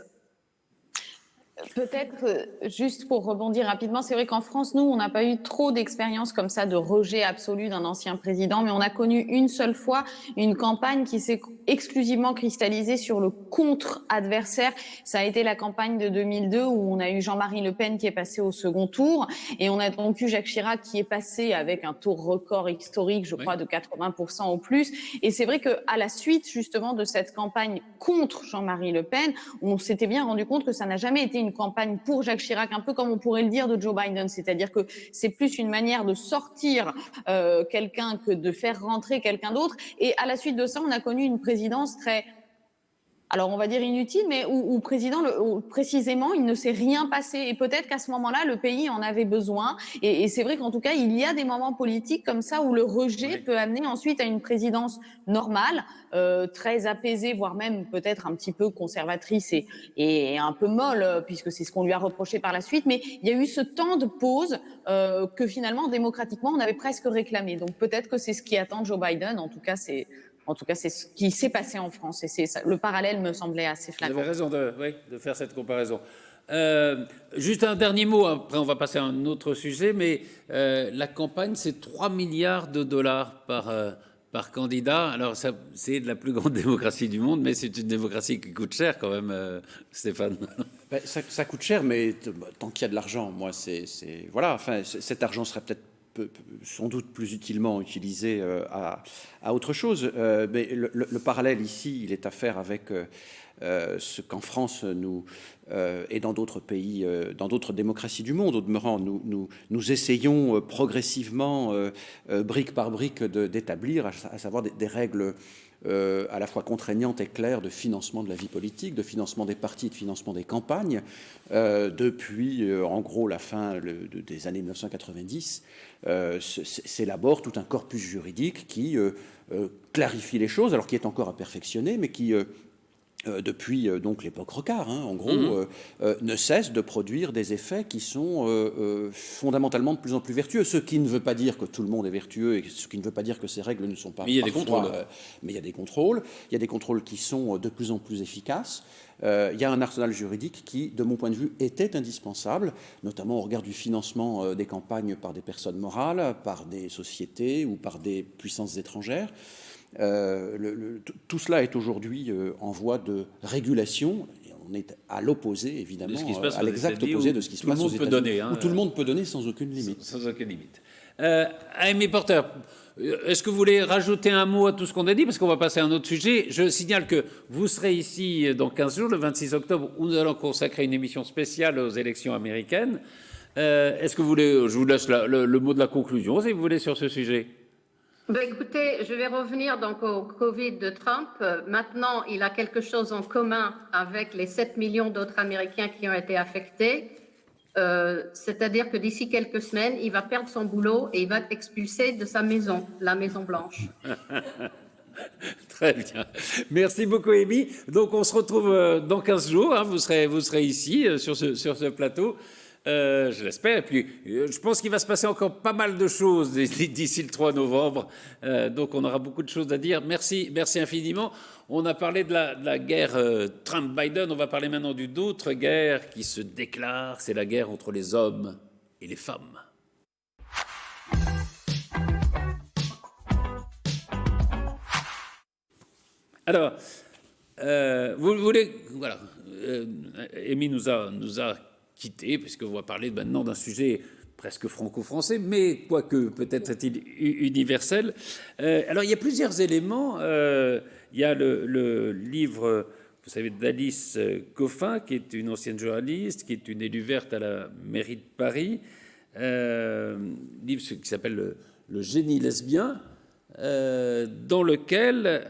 S3: Peut-être, juste pour rebondir rapidement, c'est vrai qu'en France, nous, on n'a pas eu trop d'expérience comme ça de rejet absolu d'un ancien président, mais on a connu une seule fois une campagne qui s'est exclusivement cristallisée sur le contre-adversaire. Ça a été la campagne de 2002 où on a eu Jean-Marie Le Pen qui est passé au second tour et on a donc eu Jacques Chirac qui est passé avec un taux record historique, je crois, de 80% au plus. Et c'est vrai qu'à la suite, justement, de cette campagne contre Jean-Marie Le Pen, on s'était bien rendu compte que ça n'a jamais été une campagne pour Jacques Chirac, un peu comme on pourrait le dire de Joe Biden, c'est-à-dire que c'est plus une manière de sortir quelqu'un que de faire rentrer quelqu'un d'autre. Et à la suite de ça, on a connu une présidence très, alors on va dire inutile, mais où précisément il ne s'est rien passé. Et peut-être qu'à ce moment-là, le pays en avait besoin. Et c'est vrai qu'en tout cas, il y a des moments politiques comme ça où le rejet peut amener ensuite à une présidence normale, très apaisée, voire même peut-être un petit peu conservatrice et un peu molle, puisque c'est ce qu'on lui a reproché par la suite. Mais il y a eu ce temps de pause que finalement, démocratiquement, on avait presque réclamé. Donc peut-être que c'est ce qui attend Joe Biden. En tout cas, c'est ce qui s'est passé en France. Et le parallèle me semblait assez flagrant.
S1: Vous avez raison de faire cette comparaison. Juste un dernier mot, après on va passer à un autre sujet, mais la campagne, c'est 3 milliards de dollars par candidat. Alors, c'est de la plus grande démocratie du monde, mais c'est une démocratie qui coûte cher quand même, Stéphane.
S6: Ça coûte cher, mais tant qu'il y a de l'argent, moi, voilà, enfin, cet argent serait peut-être sans doute plus utilement utilisé à autre chose. Mais le parallèle ici, il est à faire avec ce qu'en France et dans d'autres pays, dans d'autres démocraties du monde, au demeurant, nous essayons progressivement, brique par brique, d'établir, à savoir des règles à la fois contraignantes et claires de financement de la vie politique, de financement des partis, de financement des campagnes, depuis en gros la fin des années 1990. S'élabore tout un corpus juridique qui clarifie les choses, alors qui est encore à perfectionner, mais qui depuis donc l'époque Rocard, en gros, ne cesse de produire des effets qui sont fondamentalement de plus en plus vertueux. Ce qui ne veut pas dire que tout le monde est vertueux et ce qui ne veut pas dire que ces règles ne sont pas.
S1: Mais il y a des contrôles.
S6: Mais il y a des contrôles. Il y a des contrôles qui sont de plus en plus efficaces. Il y a un arsenal juridique qui, de mon point de vue, était indispensable, notamment au regard du financement des campagnes par des personnes morales, par des sociétés ou par des puissances étrangères. Tout cela est aujourd'hui en voie de régulation. Et on est à l'opposé, évidemment, à l'exact opposé de ce qui se passe aux États-Unis, où tout le monde peut donner sans aucune limite.
S1: Sans aucune limite. Amy Porter, est-ce que vous voulez rajouter un mot à tout ce qu'on a dit? Parce qu'on va passer à un autre sujet. Je signale que vous serez ici dans 15 jours, le 26 octobre, où nous allons consacrer une émission spéciale aux élections américaines. Est-ce que vous voulez, je vous laisse le mot de la conclusion, si vous voulez, sur ce sujet.
S4: Ben écoutez, je vais revenir donc au Covid de Trump. Maintenant, il a quelque chose en commun avec les 7 millions d'autres Américains qui ont été affectés. C'est-à-dire que d'ici quelques semaines, il va perdre son boulot et il va être expulsé de sa maison, la Maison Blanche.
S1: Très bien. Merci beaucoup, Amy. Donc, on se retrouve dans 15 jours. Hein. Vous serez ici, sur ce plateau. Je l'espère. Et puis, je pense qu'il va se passer encore pas mal de choses d'ici le 3 novembre. Donc, on aura beaucoup de choses à dire. Merci infiniment. On a parlé de la guerre Trump-Biden. On va parler maintenant d'une autre guerre qui se déclare. C'est la guerre entre les hommes et les femmes. Alors, vous voulez... Voilà. Amy nous a quittés, puisqu'on va parler maintenant d'un sujet presque franco-français, mais quoique peut-être est-il universel. Alors, il y a plusieurs éléments. Il y a le livre, vous savez, d'Alice Coffin, qui est une ancienne journaliste, qui est une élue verte à la mairie de Paris. Livre qui s'appelle Le génie lesbien, dans lequel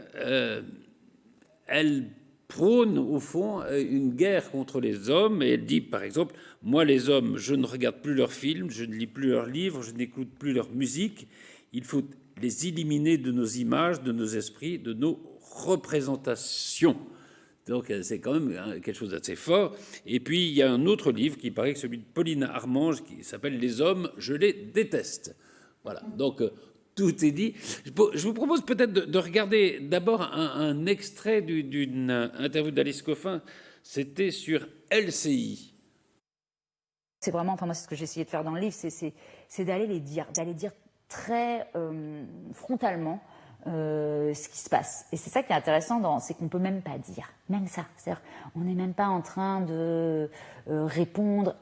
S1: elle prône, au fond, une guerre contre les hommes. Et elle dit, par exemple, « Moi, les hommes, je ne regarde plus leurs films, je ne lis plus leurs livres, je n'écoute plus leur musique. Il faut les éliminer de nos images, de nos esprits, de nos représentations. » Donc, c'est quand même quelque chose d'assez fort. Et puis, il y a un autre livre qui paraît que celui de Pauline Armange, qui s'appelle « Les hommes, je les déteste ». Voilà, donc tout est dit. Je vous propose peut-être de regarder d'abord un extrait d'une interview d'Alice Coffin. C'était sur LCI.
S8: C'est vraiment, enfin moi c'est ce que j'ai essayé de faire dans le livre, c'est d'aller dire très frontalement ce qui se passe. Et c'est ça qui est intéressant, c'est qu'on peut même pas dire, même ça. C'est-à-dire, on n'est même pas en train de répondre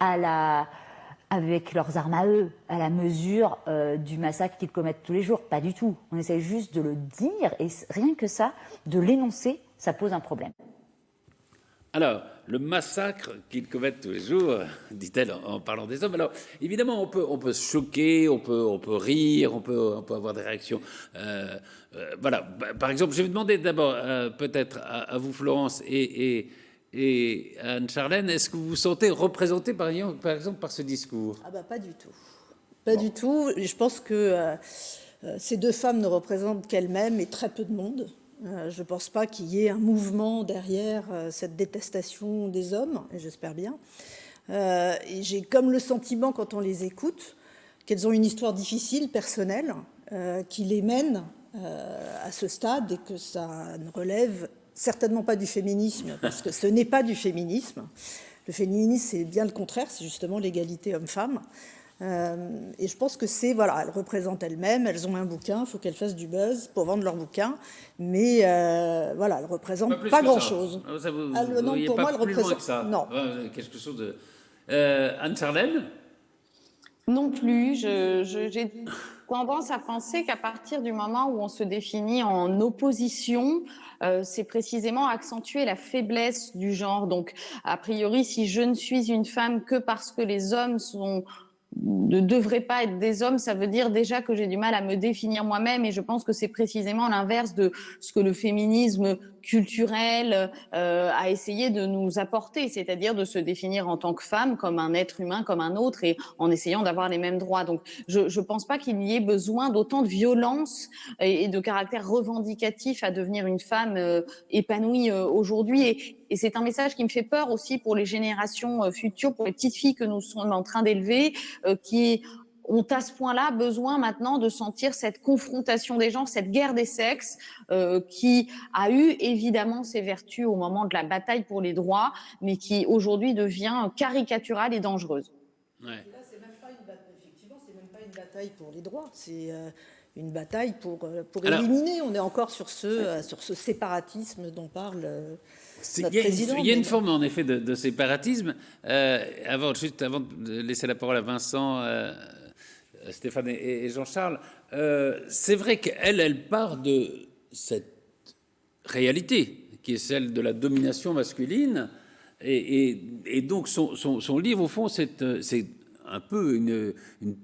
S8: avec leurs armes à eux, à la mesure du massacre qu'ils commettent tous les jours. Pas du tout. On essaie juste de le dire, et rien que ça, de l'énoncer, ça pose un problème.
S1: Alors, le massacre qu'ils commettent tous les jours, dit-elle en parlant des hommes. Alors, évidemment, on peut se choquer, on peut rire, on peut avoir des réactions. Voilà. Par exemple, je vais vous demander d'abord, peut-être à vous, Florence, et Anne-Charlène, est-ce que vous vous sentez représentée, par exemple, par ce discours?
S5: Ah bah, pas du tout. Pas du tout. Je pense que ces deux femmes ne représentent qu'elles-mêmes et très peu de monde. Je ne pense pas qu'il y ait un mouvement derrière cette détestation des hommes, et j'espère bien. Et j'ai comme le sentiment, quand on les écoute, qu'elles ont une histoire difficile, personnelle, qui les mène à ce stade, et que ça ne relève certainement pas du féminisme, parce que ce n'est pas du féminisme. Le féminisme, c'est bien le contraire, c'est justement l'égalité homme-femme. Et je pense que voilà, elles représentent elles-mêmes, elles ont un bouquin, il faut qu'elles fassent du buzz pour vendre leur bouquin, mais voilà, elles ne représentent pas grand-chose.
S1: Non, pour moi, elles représentent... Non. Quelque chose de... Anne-Charlène ?
S3: Non plus, j'ai tendance à penser qu'à partir du moment où on se définit en opposition, c'est précisément accentuer la faiblesse du genre. Donc, a priori, si je ne suis une femme que parce que les hommes ne devraient pas être des hommes, ça veut dire déjà que j'ai du mal à me définir moi-même, et je pense que c'est précisément l'inverse de ce que le féminisme culturel a essayé de nous apporter, c'est-à-dire de se définir en tant que femme, comme un être humain, comme un autre, et en essayant d'avoir les mêmes droits. Donc je pense pas qu'il y ait besoin d'autant de violence et de caractère revendicatif à devenir une femme épanouie aujourd'hui, et c'est un message qui me fait peur aussi pour les générations futures, pour les petites filles que nous sommes en train d'élever, qui ont à ce point-là besoin maintenant de sentir cette confrontation des genres, cette guerre des sexes, qui a eu évidemment ses vertus au moment de la bataille pour les droits, mais qui aujourd'hui devient caricaturale et dangereuse.
S5: Ouais. Là, effectivement, c'est même pas une bataille pour les droits, c'est une bataille pour éliminer. On est encore sur ce séparatisme dont parle notre président.
S1: Il y a une forme, en effet, de séparatisme. Juste avant de laisser la parole à Vincent, Stéphane et Jean-Charles, c'est vrai qu'elle part de cette réalité qui est celle de la domination masculine. Et donc, son livre, au fond, c'est un peu une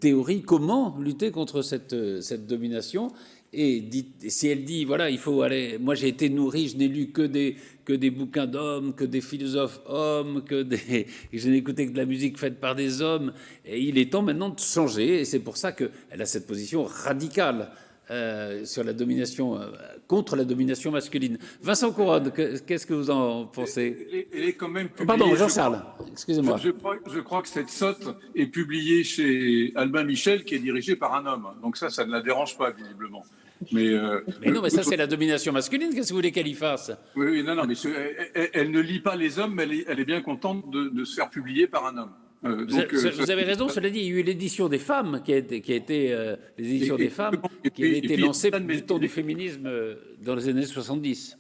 S1: théorie comment lutter contre cette domination. Et si elle dit, voilà, il faut aller... Moi, j'ai été nourri, je n'ai lu que des bouquins d'hommes, que des philosophes hommes, je n'ai écouté que de la musique faite par des hommes. Et il est temps maintenant de changer. Et c'est pour ça qu'elle a cette position radicale sur la domination, contre la domination masculine. Vincent Couronne, qu'est-ce que vous en pensez?
S7: Elle est quand même publiée,
S1: pardon, Jean-Charles, excusez-moi.
S7: Je crois que cette sotte est publiée chez Albin Michel, qui est dirigé par un homme. Donc ça ne la dérange pas, visiblement. Mais
S1: non, mais ça, c'est la domination masculine. Qu'est-ce que vous voulez qu'elle y fasse?
S7: Oui, non, mais elle ne lit pas les hommes, mais elle est bien contente de se faire publier par un homme.
S1: Vous avez raison, cela dit, il y a eu l'édition des femmes qui a été l'édition des femmes qui a été lancée du temps du féminisme dans les années 70.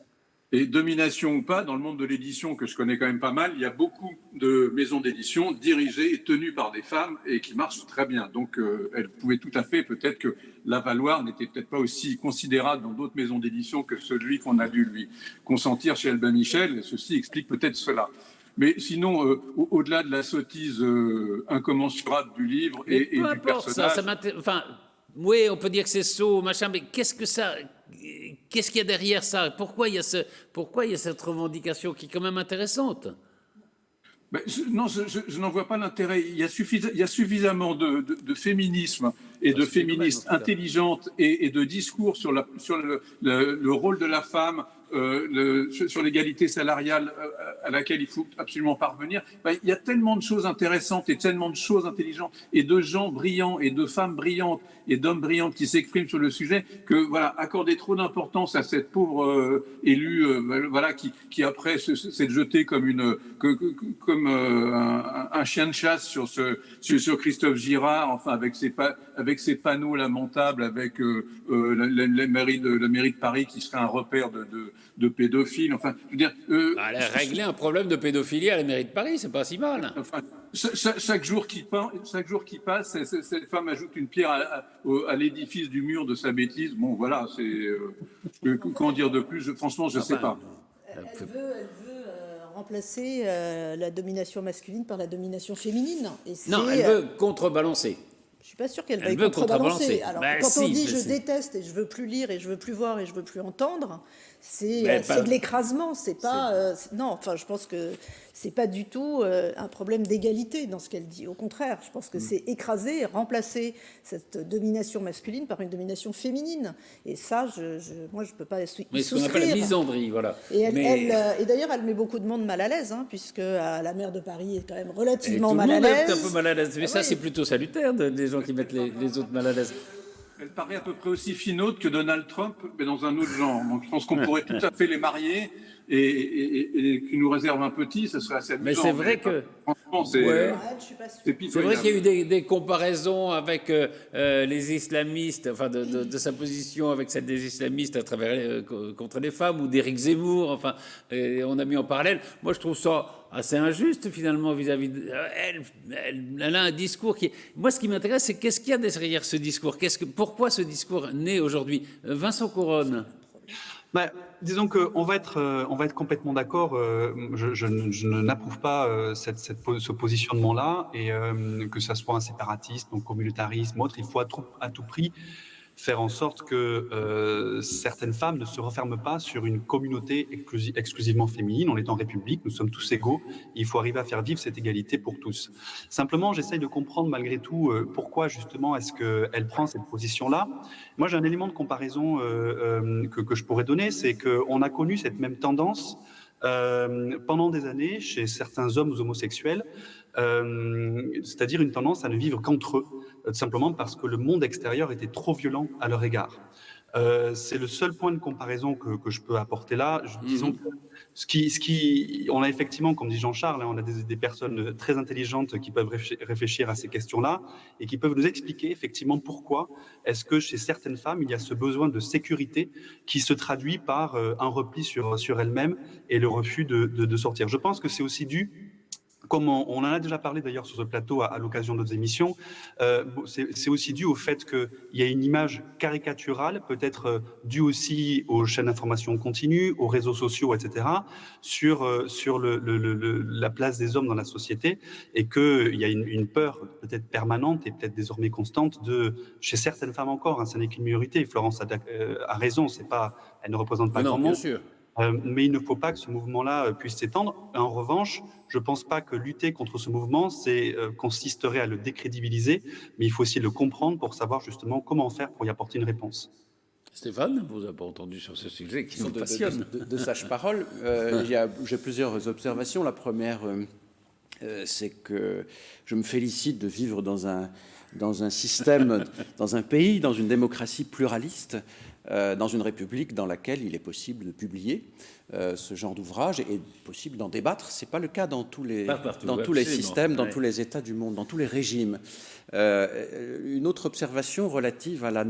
S7: Et domination ou pas, dans le monde de l'édition que je connais quand même pas mal, il y a beaucoup de maisons d'édition dirigées et tenues par des femmes et qui marchent très bien. Donc elles pouvaient tout à fait, peut-être que la Valoir n'était peut-être pas aussi considérable dans d'autres maisons d'édition que celui qu'on a dû lui consentir chez Albin Michel. Et ceci explique peut-être cela. Mais sinon, au-delà de la sottise incommensurable du livre et du personnage...
S1: Enfin, oui, on peut dire que c'est sot, machin, mais qu'est-ce qu'il y a derrière ça? Pourquoi il y a cette revendication qui est quand même intéressante?
S7: Ben, je n'en vois pas l'intérêt. Il y a suffisamment de féminisme et de féministes intelligentes et de discours sur le rôle de la femme, sur l'égalité salariale à laquelle il faut absolument parvenir. Ben, il y a tellement de choses intéressantes et tellement de choses intelligentes et de gens brillants et de femmes brillantes et d'hommes brillants qui s'expriment sur le sujet que voilà, accorder trop d'importance à cette pauvre élue voilà, qui après s'est jetée comme un chien de chasse sur Christophe Girard, enfin avec ses panneaux lamentables, avec la mairie de Paris qui serait un repère de pédophiles. Enfin, je veux dire,
S1: elle a réglé un problème de pédophilie à la mairie de Paris, c'est pas si mal.
S7: Enfin, chaque jour qui passe, cette femme ajoute une pierre à l'édifice du mur de sa bêtise. Bon, voilà, c'est comment dire de plus. Franchement, je sais pas.
S5: Elle veut remplacer la domination masculine par la domination féminine.
S1: Non, elle veut contrebalancer.
S5: Je suis pas sûre qu'elle veuille contrebalancer. Alors, quand on dit je déteste et je veux plus lire et je veux plus voir et je veux plus entendre, c'est de l'écrasement. C'est pas non. Enfin, je pense que c'est pas du tout un problème d'égalité dans ce qu'elle dit. Au contraire, je pense que c'est écraser et remplacer cette domination masculine par une domination féminine. Et ça, moi, je peux pas y souscrire.
S1: Mais ce qu'on appelle la misandrie, voilà.
S5: Et et d'ailleurs, elle met beaucoup de monde mal à l'aise, puisque la maire de Paris est quand même relativement mal à l'aise.
S1: Tout le monde est un peu mal à l'aise. Mais ça, c'est plutôt salutaire, des gens qui mettent les autres mal à l'aise.
S7: Elle paraît à peu près aussi finaude que Donald Trump, mais dans un autre genre. Donc je pense qu'on pourrait tout à fait les marier et qu'ils nous réservent un petit, ça serait assez amusant.
S1: Mais c'est vrai que...
S7: Franchement, c'est
S1: vrai qu'il y a eu des comparaisons avec les islamistes, enfin de sa position avec celle des islamistes à travers contre les femmes, ou d'Éric Zemmour, enfin, on a mis en parallèle. Moi, je trouve ça assez injuste, finalement, vis-à-vis de... Elle a un discours qui... Moi, ce qui m'intéresse, c'est qu'est-ce qu'il y a derrière ce discours? Pourquoi ce discours naît aujourd'hui? Vincent Couronne.
S2: Disons qu'on va être complètement d'accord. Je n'approuve pas ce positionnement-là, et que ça soit un séparatisme, un communautarisme, autre, il faut à tout prix faire en sorte que certaines femmes ne se referment pas sur une communauté exclusivement féminine. On est en République, nous sommes tous égaux, et il faut arriver à faire vivre cette égalité pour tous. Simplement, j'essaye de comprendre malgré tout pourquoi justement est-ce qu'elle prend cette position-là. Moi, j'ai un élément de comparaison que je pourrais donner, c'est qu'on a connu cette même tendance pendant des années chez certains hommes homosexuels, c'est-à-dire une tendance à ne vivre qu'entre eux, tout simplement parce que le monde extérieur était trop violent à leur égard. C'est le seul point de comparaison que je peux apporter là. Disons que on a effectivement, comme dit Jean-Charles, on a des personnes très intelligentes qui peuvent réfléchir à ces questions-là et qui peuvent nous expliquer effectivement pourquoi est-ce que chez certaines femmes, il y a ce besoin de sécurité qui se traduit par un repli sur elles-mêmes et le refus de sortir. Je pense que c'est aussi dû, comme on en a déjà parlé d'ailleurs sur ce plateau à l'occasion d'autres émissions, c'est aussi dû au fait qu'il y a une image caricaturale, peut-être due aussi aux chaînes d'information continue, aux réseaux sociaux, etc., sur la place des hommes dans la société, et qu'il y a une peur peut-être permanente et peut-être désormais constante chez certaines femmes encore, hein, ça n'est qu'une minorité, Florence a raison, elle ne représente pas grand monde.
S1: Bien sûr.
S2: Mais il ne faut pas que ce mouvement-là puisse s'étendre. En revanche, je ne pense pas que lutter contre ce mouvement consisterait à le décrédibiliser, mais il faut aussi le comprendre pour savoir justement comment faire pour y apporter une réponse.
S1: Stéphane, vous n'avez pas entendu sur ce sujet qui nous passionne.
S6: De sage-parole, j'ai plusieurs observations. La première, c'est que je me félicite de vivre dans un système, dans un pays, dans une démocratie pluraliste, dans une république dans laquelle il est possible de publier ce genre d'ouvrage et possible d'en débattre. Ce n'est pas le cas dans tous les systèmes, dans tous les États du monde, dans tous les régimes. Une autre observation relative à la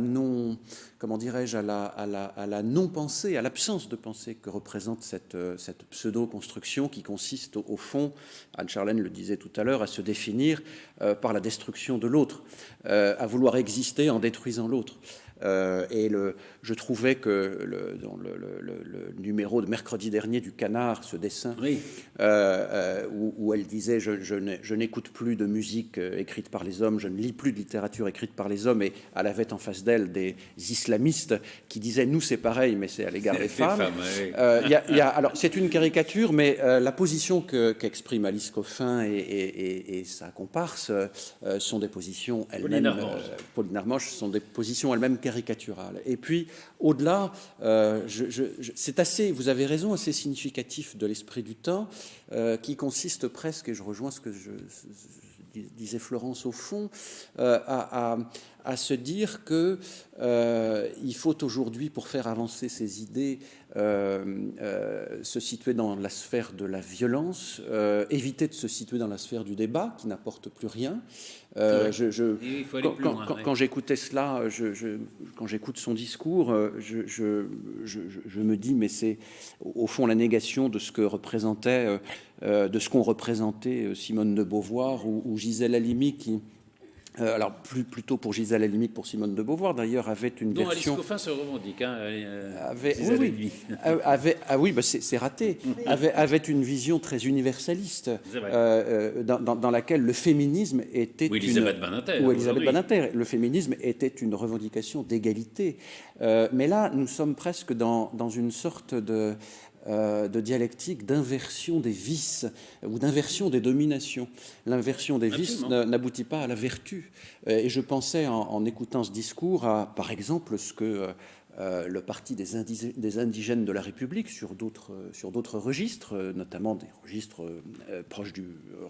S6: non-pensée, à l'absence de pensée que représente cette pseudo-construction qui consiste au fond, Anne-Charlène le disait tout à l'heure, à se définir par la destruction de l'autre, à vouloir exister en détruisant l'autre. Je trouvais que dans le numéro de mercredi dernier du Canard, ce dessin, oui. Où elle disait je n'écoute plus de musique écrite par les hommes, je ne lis plus de littérature écrite par les hommes, et elle avait en face d'elle des islamistes qui disaient nous c'est pareil, mais c'est à l'égard des femmes. Oui. Alors c'est une caricature, mais la position qu'exprime Alice Coffin et sa comparse sont des positions elles-mêmes, Pauline Armange, sont des positions elles-mêmes caricaturales. Et puis, au-delà, c'est assez, vous avez raison, assez significatif de l'esprit du temps, qui consiste presque, et je rejoins ce que disait Florence au fond, à se dire que il faut aujourd'hui, pour faire avancer ces idées, se situer dans la sphère de la violence, éviter de se situer dans la sphère du débat qui n'apporte plus rien. Quand j'écoutais cela, quand j'écoute son discours, je me dis, mais c'est au fond la négation de ce que représentait, de ce qu'ont représenté Simone de Beauvoir ou Gisèle Halimi, qui alors plutôt pour Gisèle Halimi que pour Simone de Beauvoir d'ailleurs, avait une version.
S1: Alice Coffin se revendique.
S6: C'est raté. Avait une vision très universaliste dans laquelle le féminisme était
S1: Elisabeth
S6: Badinter. Le féminisme était une revendication d'égalité. Mais là, nous sommes presque dans une sorte de dialectique d'inversion des vices ou d'inversion des dominations. L'inversion des vices n'aboutit pas à la vertu. Et je pensais, en écoutant ce discours, à, par exemple, ce que le parti des indigènes de la République, sur d'autres registres, notamment des registres proches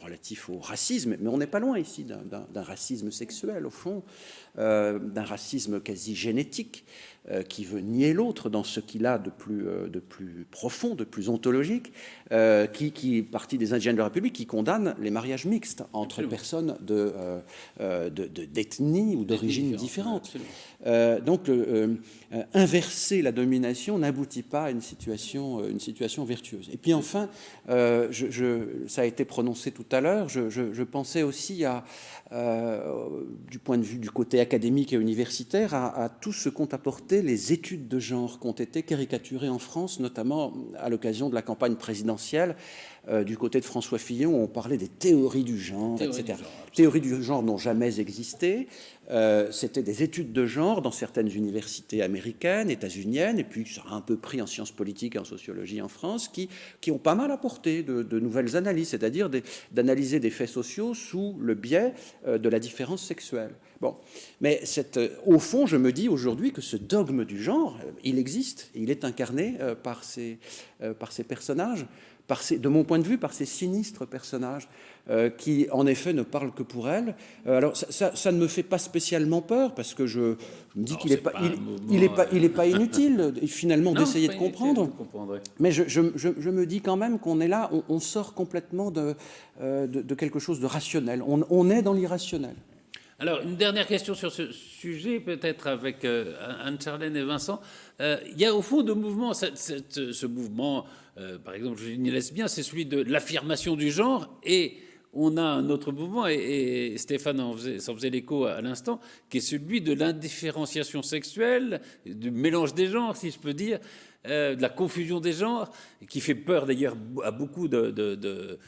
S6: relatifs au racisme, mais on n'est pas loin ici d'un racisme sexuel, au fond, d'un racisme quasi génétique, qui veut nier l'autre dans ce qu'il a de plus profond, de plus ontologique, partie des indigènes de la République, qui condamne les mariages mixtes entre personnes d'ethnie ou d'origine différentes. Donc, inverser la domination n'aboutit pas à une situation vertueuse. Et puis enfin, ça a été prononcé tout à l'heure, je pensais aussi du point de vue du côté académique et universitaire, à tout ce qu'ont apporté les études de genre qui ont été caricaturées en France, notamment à l'occasion de la campagne présidentielle. Du côté de François Fillon, on parlait des théories du genre, etc. Théories du genre n'ont jamais existé. C'était des études de genre dans certaines universités américaines, états-uniennes, et puis ça a un peu pris en sciences politiques et en sociologie en France, qui ont pas mal apporté de nouvelles analyses, c'est-à-dire d'analyser des faits sociaux sous le biais de la différence sexuelle. Bon, mais au fond, je me dis aujourd'hui que ce dogme du genre, il existe, il est incarné par ces personnages, de mon point de vue, par ces sinistres personnages qui, en effet, ne parlent que pour elles. Alors, ça ne me fait pas spécialement peur, parce que je me dis qu'il n'est pas inutile, finalement, d'essayer de comprendre. Mais je me dis quand même qu'on est là, on sort complètement de quelque chose de rationnel. On est dans l'irrationnel.
S1: Alors, une dernière question sur ce sujet, peut-être avec Anne-Charlène et Vincent. Il y a au fond de mouvements, ce mouvement, par exemple, je n'y laisse bien, c'est celui de l'affirmation du genre, et on a un autre mouvement, et Stéphane s'en faisait l'écho à l'instant, qui est celui de l'indifférenciation sexuelle, du mélange des genres, si je peux dire, de la confusion des genres, qui fait peur d'ailleurs à beaucoup de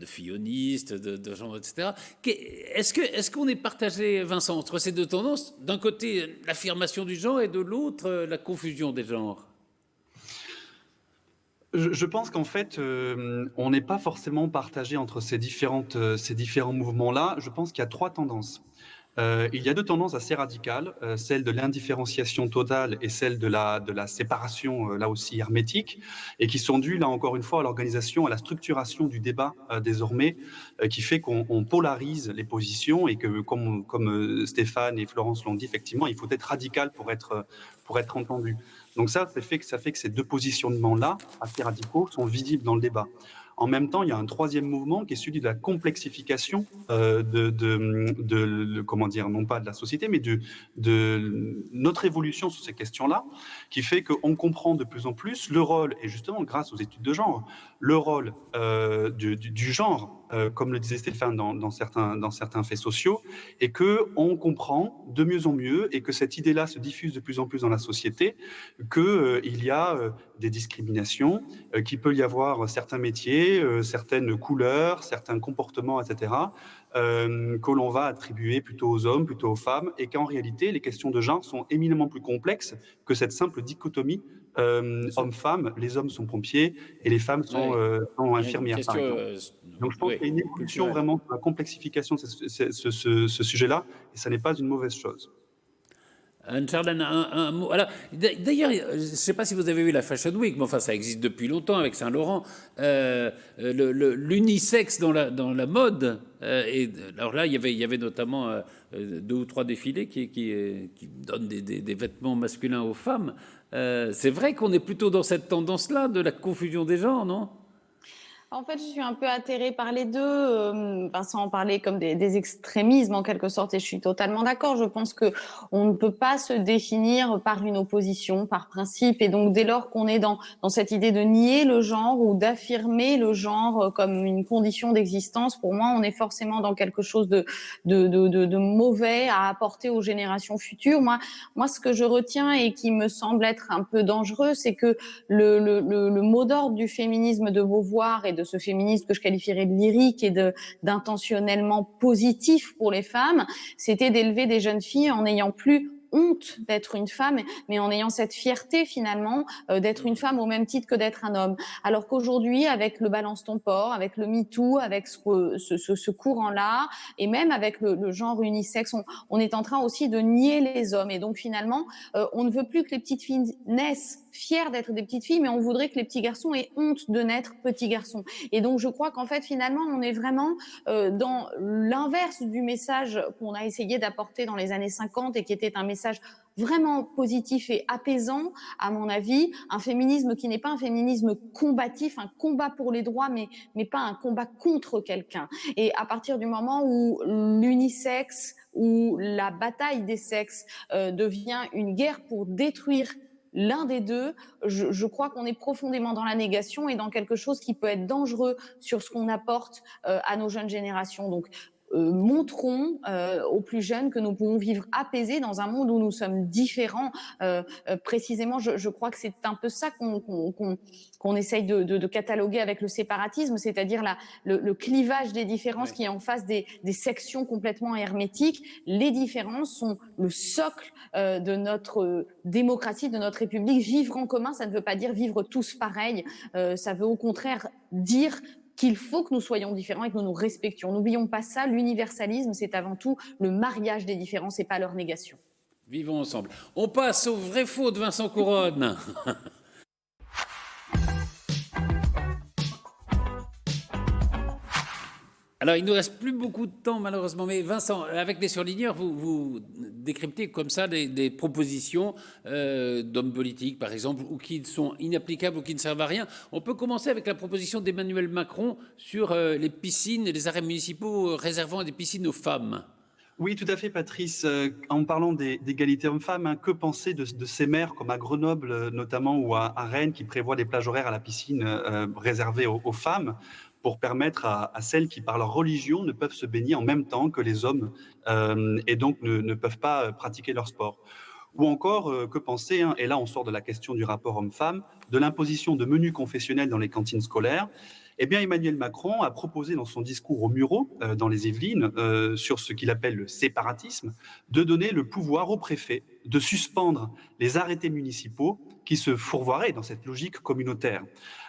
S1: fillonistes, de gens, etc. Est-ce qu'on est partagé, Vincent, entre ces deux tendances, d'un côté l'affirmation du genre et de l'autre la confusion des genres?
S2: Je pense qu'en fait, on n'est pas forcément partagé entre ces différents mouvements-là. Je pense qu'il y a 3 tendances. Il y a 2 tendances assez radicales, celle de l'indifférenciation totale et celle de la séparation, là aussi hermétique, et qui sont dues, là encore une fois, à l'organisation, à la structuration du débat désormais, qui fait qu'on polarise les positions et que, comme Stéphane et Florence l'ont dit, effectivement, il faut être radical pour être entendu. Donc ça fait que ces 2 positionnements-là, assez radicaux, sont visibles dans le débat. En même temps, il y a un 3e mouvement qui est celui de la complexification comment dire, non pas de la société, mais de notre évolution sur ces questions-là, qui fait qu'on comprend de plus en plus le rôle, et justement grâce aux études de genre, le rôle du genre, comme le disait Stéphane dans certains faits sociaux, et qu'on comprend de mieux en mieux, et que cette idée-là se diffuse de plus en plus dans la société, qu'il y a des discriminations, qu'il peut y avoir certains métiers, certaines couleurs, certains comportements, etc., que l'on va attribuer plutôt aux hommes, plutôt aux femmes, et qu'en réalité, les questions de genre sont éminemment plus complexes que cette simple dichotomie hommes-femmes. Les hommes sont pompiers et les femmes sont infirmières, par exemple. Donc je pense qu'il y a une évolution vraiment de la complexification de ce sujet-là, et ça n'est pas une mauvaise chose.
S1: Anne-Charlène, un mot. Alors, d'ailleurs, je ne sais pas si vous avez vu la Fashion Week, mais enfin, ça existe depuis longtemps avec Saint-Laurent. L'unisexe dans la mode. Et alors là, il y avait notamment 2 ou 3 défilés qui donnent des vêtements masculins aux femmes. C'est vrai qu'on est plutôt dans cette tendance-là de la confusion des genres, non ?
S3: En fait, je suis un peu atterrée par les deux. Vincent en parlait comme des extrémismes en quelque sorte, et je suis totalement d'accord. Je pense que on ne peut pas se définir par une opposition, par principe, et donc dès lors qu'on est dans cette idée de nier le genre ou d'affirmer le genre comme une condition d'existence, pour moi, on est forcément dans quelque chose de mauvais à apporter aux générations futures. Moi, ce que je retiens et qui me semble être un peu dangereux, c'est que le mot d'ordre du féminisme de Beauvoir et de ce féminisme que je qualifierais de lyrique et d'intentionnellement positif pour les femmes, c'était d'élever des jeunes filles en n'ayant plus honte d'être une femme, mais en ayant cette fierté finalement d'être une femme au même titre que d'être un homme. Alors qu'aujourd'hui, avec le balance ton port, avec le MeToo, avec ce courant-là, et même avec le genre unisexe, on est en train aussi de nier les hommes. Et donc finalement, on ne veut plus que les petites filles naissent fières d'être des petites filles, mais on voudrait que les petits garçons aient honte de naître petits garçons. Et donc je crois qu'en fait finalement, on est vraiment dans l'inverse du message qu'on a essayé d'apporter dans les années 50 et qui était un message vraiment positif et apaisant, à mon avis, un féminisme qui n'est pas un féminisme combatif, un combat pour les droits, mais pas un combat contre quelqu'un. Et à partir du moment où l'unisexe, où la bataille des sexes devient une guerre pour détruire l'un des deux, je crois qu'on est profondément dans la négation et dans quelque chose qui peut être dangereux sur ce qu'on apporte à nos jeunes générations. Donc, montrons aux plus jeunes que nous pouvons vivre apaisés dans un monde où nous sommes différents. Précisément, je crois que c'est un peu ça qu'on essaye de cataloguer avec le séparatisme, c'est-à-dire le clivage des différences qui est en face des sections complètement hermétiques. Les différences sont le socle de notre démocratie, de notre République. Vivre en commun, ça ne veut pas dire vivre tous pareil. Ça veut au contraire dire qu'il faut que nous soyons différents et que nous nous respections. N'oublions pas ça, l'universalisme, c'est avant tout le mariage des différences et pas leur négation.
S1: Vivons ensemble. On passe au vrai-faux de Vincent Couronne. Alors, il ne nous reste plus beaucoup de temps, malheureusement. Mais Vincent, avec les surligneurs, vous décryptez comme ça des propositions d'hommes politiques, par exemple, ou qui sont inapplicables ou qui ne servent à rien. On peut commencer avec la proposition d'Emmanuel Macron sur les piscines et les arrêts municipaux réservant des piscines aux femmes.
S2: Oui, tout à fait, Patrice. En parlant d'égalité hommes-femmes, que penser de ces maires comme à Grenoble notamment ou à Rennes qui prévoient des plages horaires à la piscine réservées aux femmes pour permettre à celles qui, par leur religion, ne peuvent se baigner en même temps que les hommes et donc ne peuvent pas pratiquer leur sport. Ou encore, que penser, et là on sort de la question du rapport homme-femme, de l'imposition de menus confessionnels dans les cantines scolaires. Eh bien, Emmanuel Macron a proposé dans son discours aux Mureaux, dans les Yvelines, sur ce qu'il appelle le séparatisme, de donner le pouvoir au préfet de suspendre les arrêtés municipaux qui se fourvoieraient dans cette logique communautaire.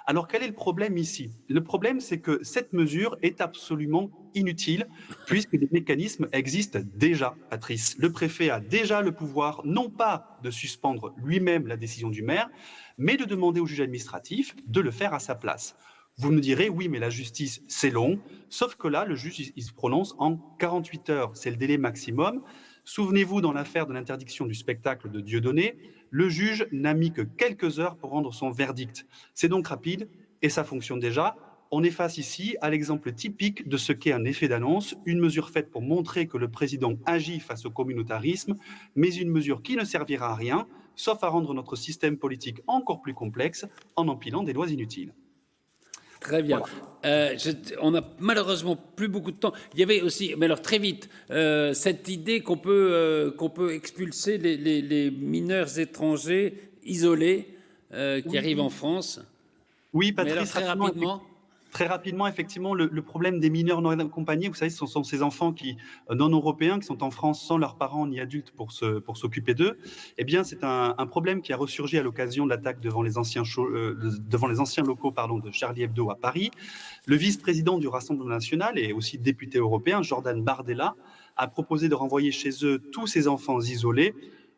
S2: Alors, quel est le problème ici? Le problème, c'est que cette mesure est absolument inutile, puisque des mécanismes existent déjà, Patrice. Le préfet a déjà le pouvoir, non pas de suspendre lui-même la décision du maire, mais de demander au juge administratif de le faire à sa place. Vous me direz, oui, mais la justice, c'est long. Sauf que là, le juge, il se prononce en 48 heures. C'est le délai maximum. Souvenez-vous, dans l'affaire de l'interdiction du spectacle de Dieudonné, le juge n'a mis que quelques heures pour rendre son verdict. C'est donc rapide et ça fonctionne déjà. On est face ici à l'exemple typique de ce qu'est un effet d'annonce, une mesure faite pour montrer que le président agit face au communautarisme, mais une mesure qui ne servira à rien, sauf à rendre notre système politique encore plus complexe en empilant des lois inutiles.
S1: Très bien. Voilà. On n'a malheureusement plus beaucoup de temps. Il y avait aussi, mais alors très vite, cette idée qu'on peut expulser les mineurs étrangers isolés qui arrivent en France.
S2: Oui, Patrice, très rapidement. Très rapidement, effectivement, le problème des mineurs non accompagnés, vous savez, ce sont ces enfants non européens qui sont en France sans leurs parents ni adultes pour s'occuper d'eux. Eh bien, c'est un problème qui a ressurgi à l'occasion de l'attaque devant les anciens locaux de Charlie Hebdo à Paris. Le vice-président du Rassemblement national et aussi député européen, Jordan Bardella, a proposé de renvoyer chez eux tous ces enfants isolés.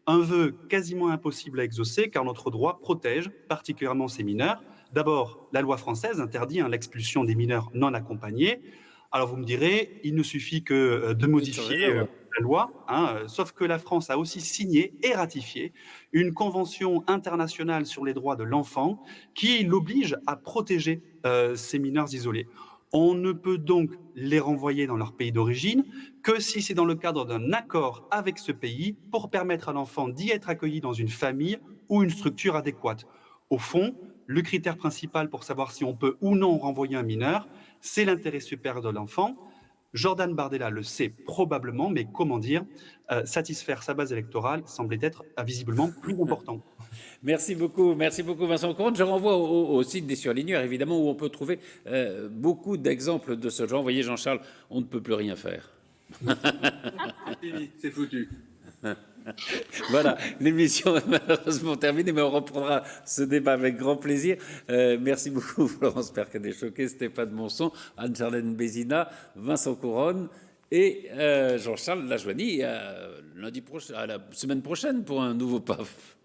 S2: Un vœu quasiment impossible à exaucer car notre droit protège particulièrement ces mineurs. D'abord, la loi française interdit l'expulsion des mineurs non accompagnés. Alors vous me direz, il ne suffit que de modifier la loi, sauf que la France a aussi signé et ratifié une convention internationale sur les droits de l'enfant qui l'oblige à protéger ces mineurs isolés. On ne peut donc les renvoyer dans leur pays d'origine que si c'est dans le cadre d'un accord avec ce pays pour permettre à l'enfant d'y être accueilli dans une famille ou une structure adéquate. Au fond, le critère principal pour savoir si on peut ou non renvoyer un mineur, c'est l'intérêt supérieur de l'enfant. Jordan Bardella le sait probablement, mais comment dire, satisfaire sa base électorale semblait être visiblement plus important.
S1: Merci beaucoup Vincent Couronne. Je renvoie au site des surligneurs, évidemment, où on peut trouver beaucoup d'exemples de ce genre. Vous voyez, Jean-Charles, on ne peut plus rien faire.
S7: C'est foutu.
S1: Voilà, l'émission est malheureusement terminée, mais on reprendra ce débat avec grand plaisir. Merci beaucoup Florence Percadet-Choquet, Stéphane Monson, Anne-Charlène Bézina, Vincent Couronne et Jean-Charles Lajoigny. Lundi prochain, la semaine prochaine pour un nouveau PAF.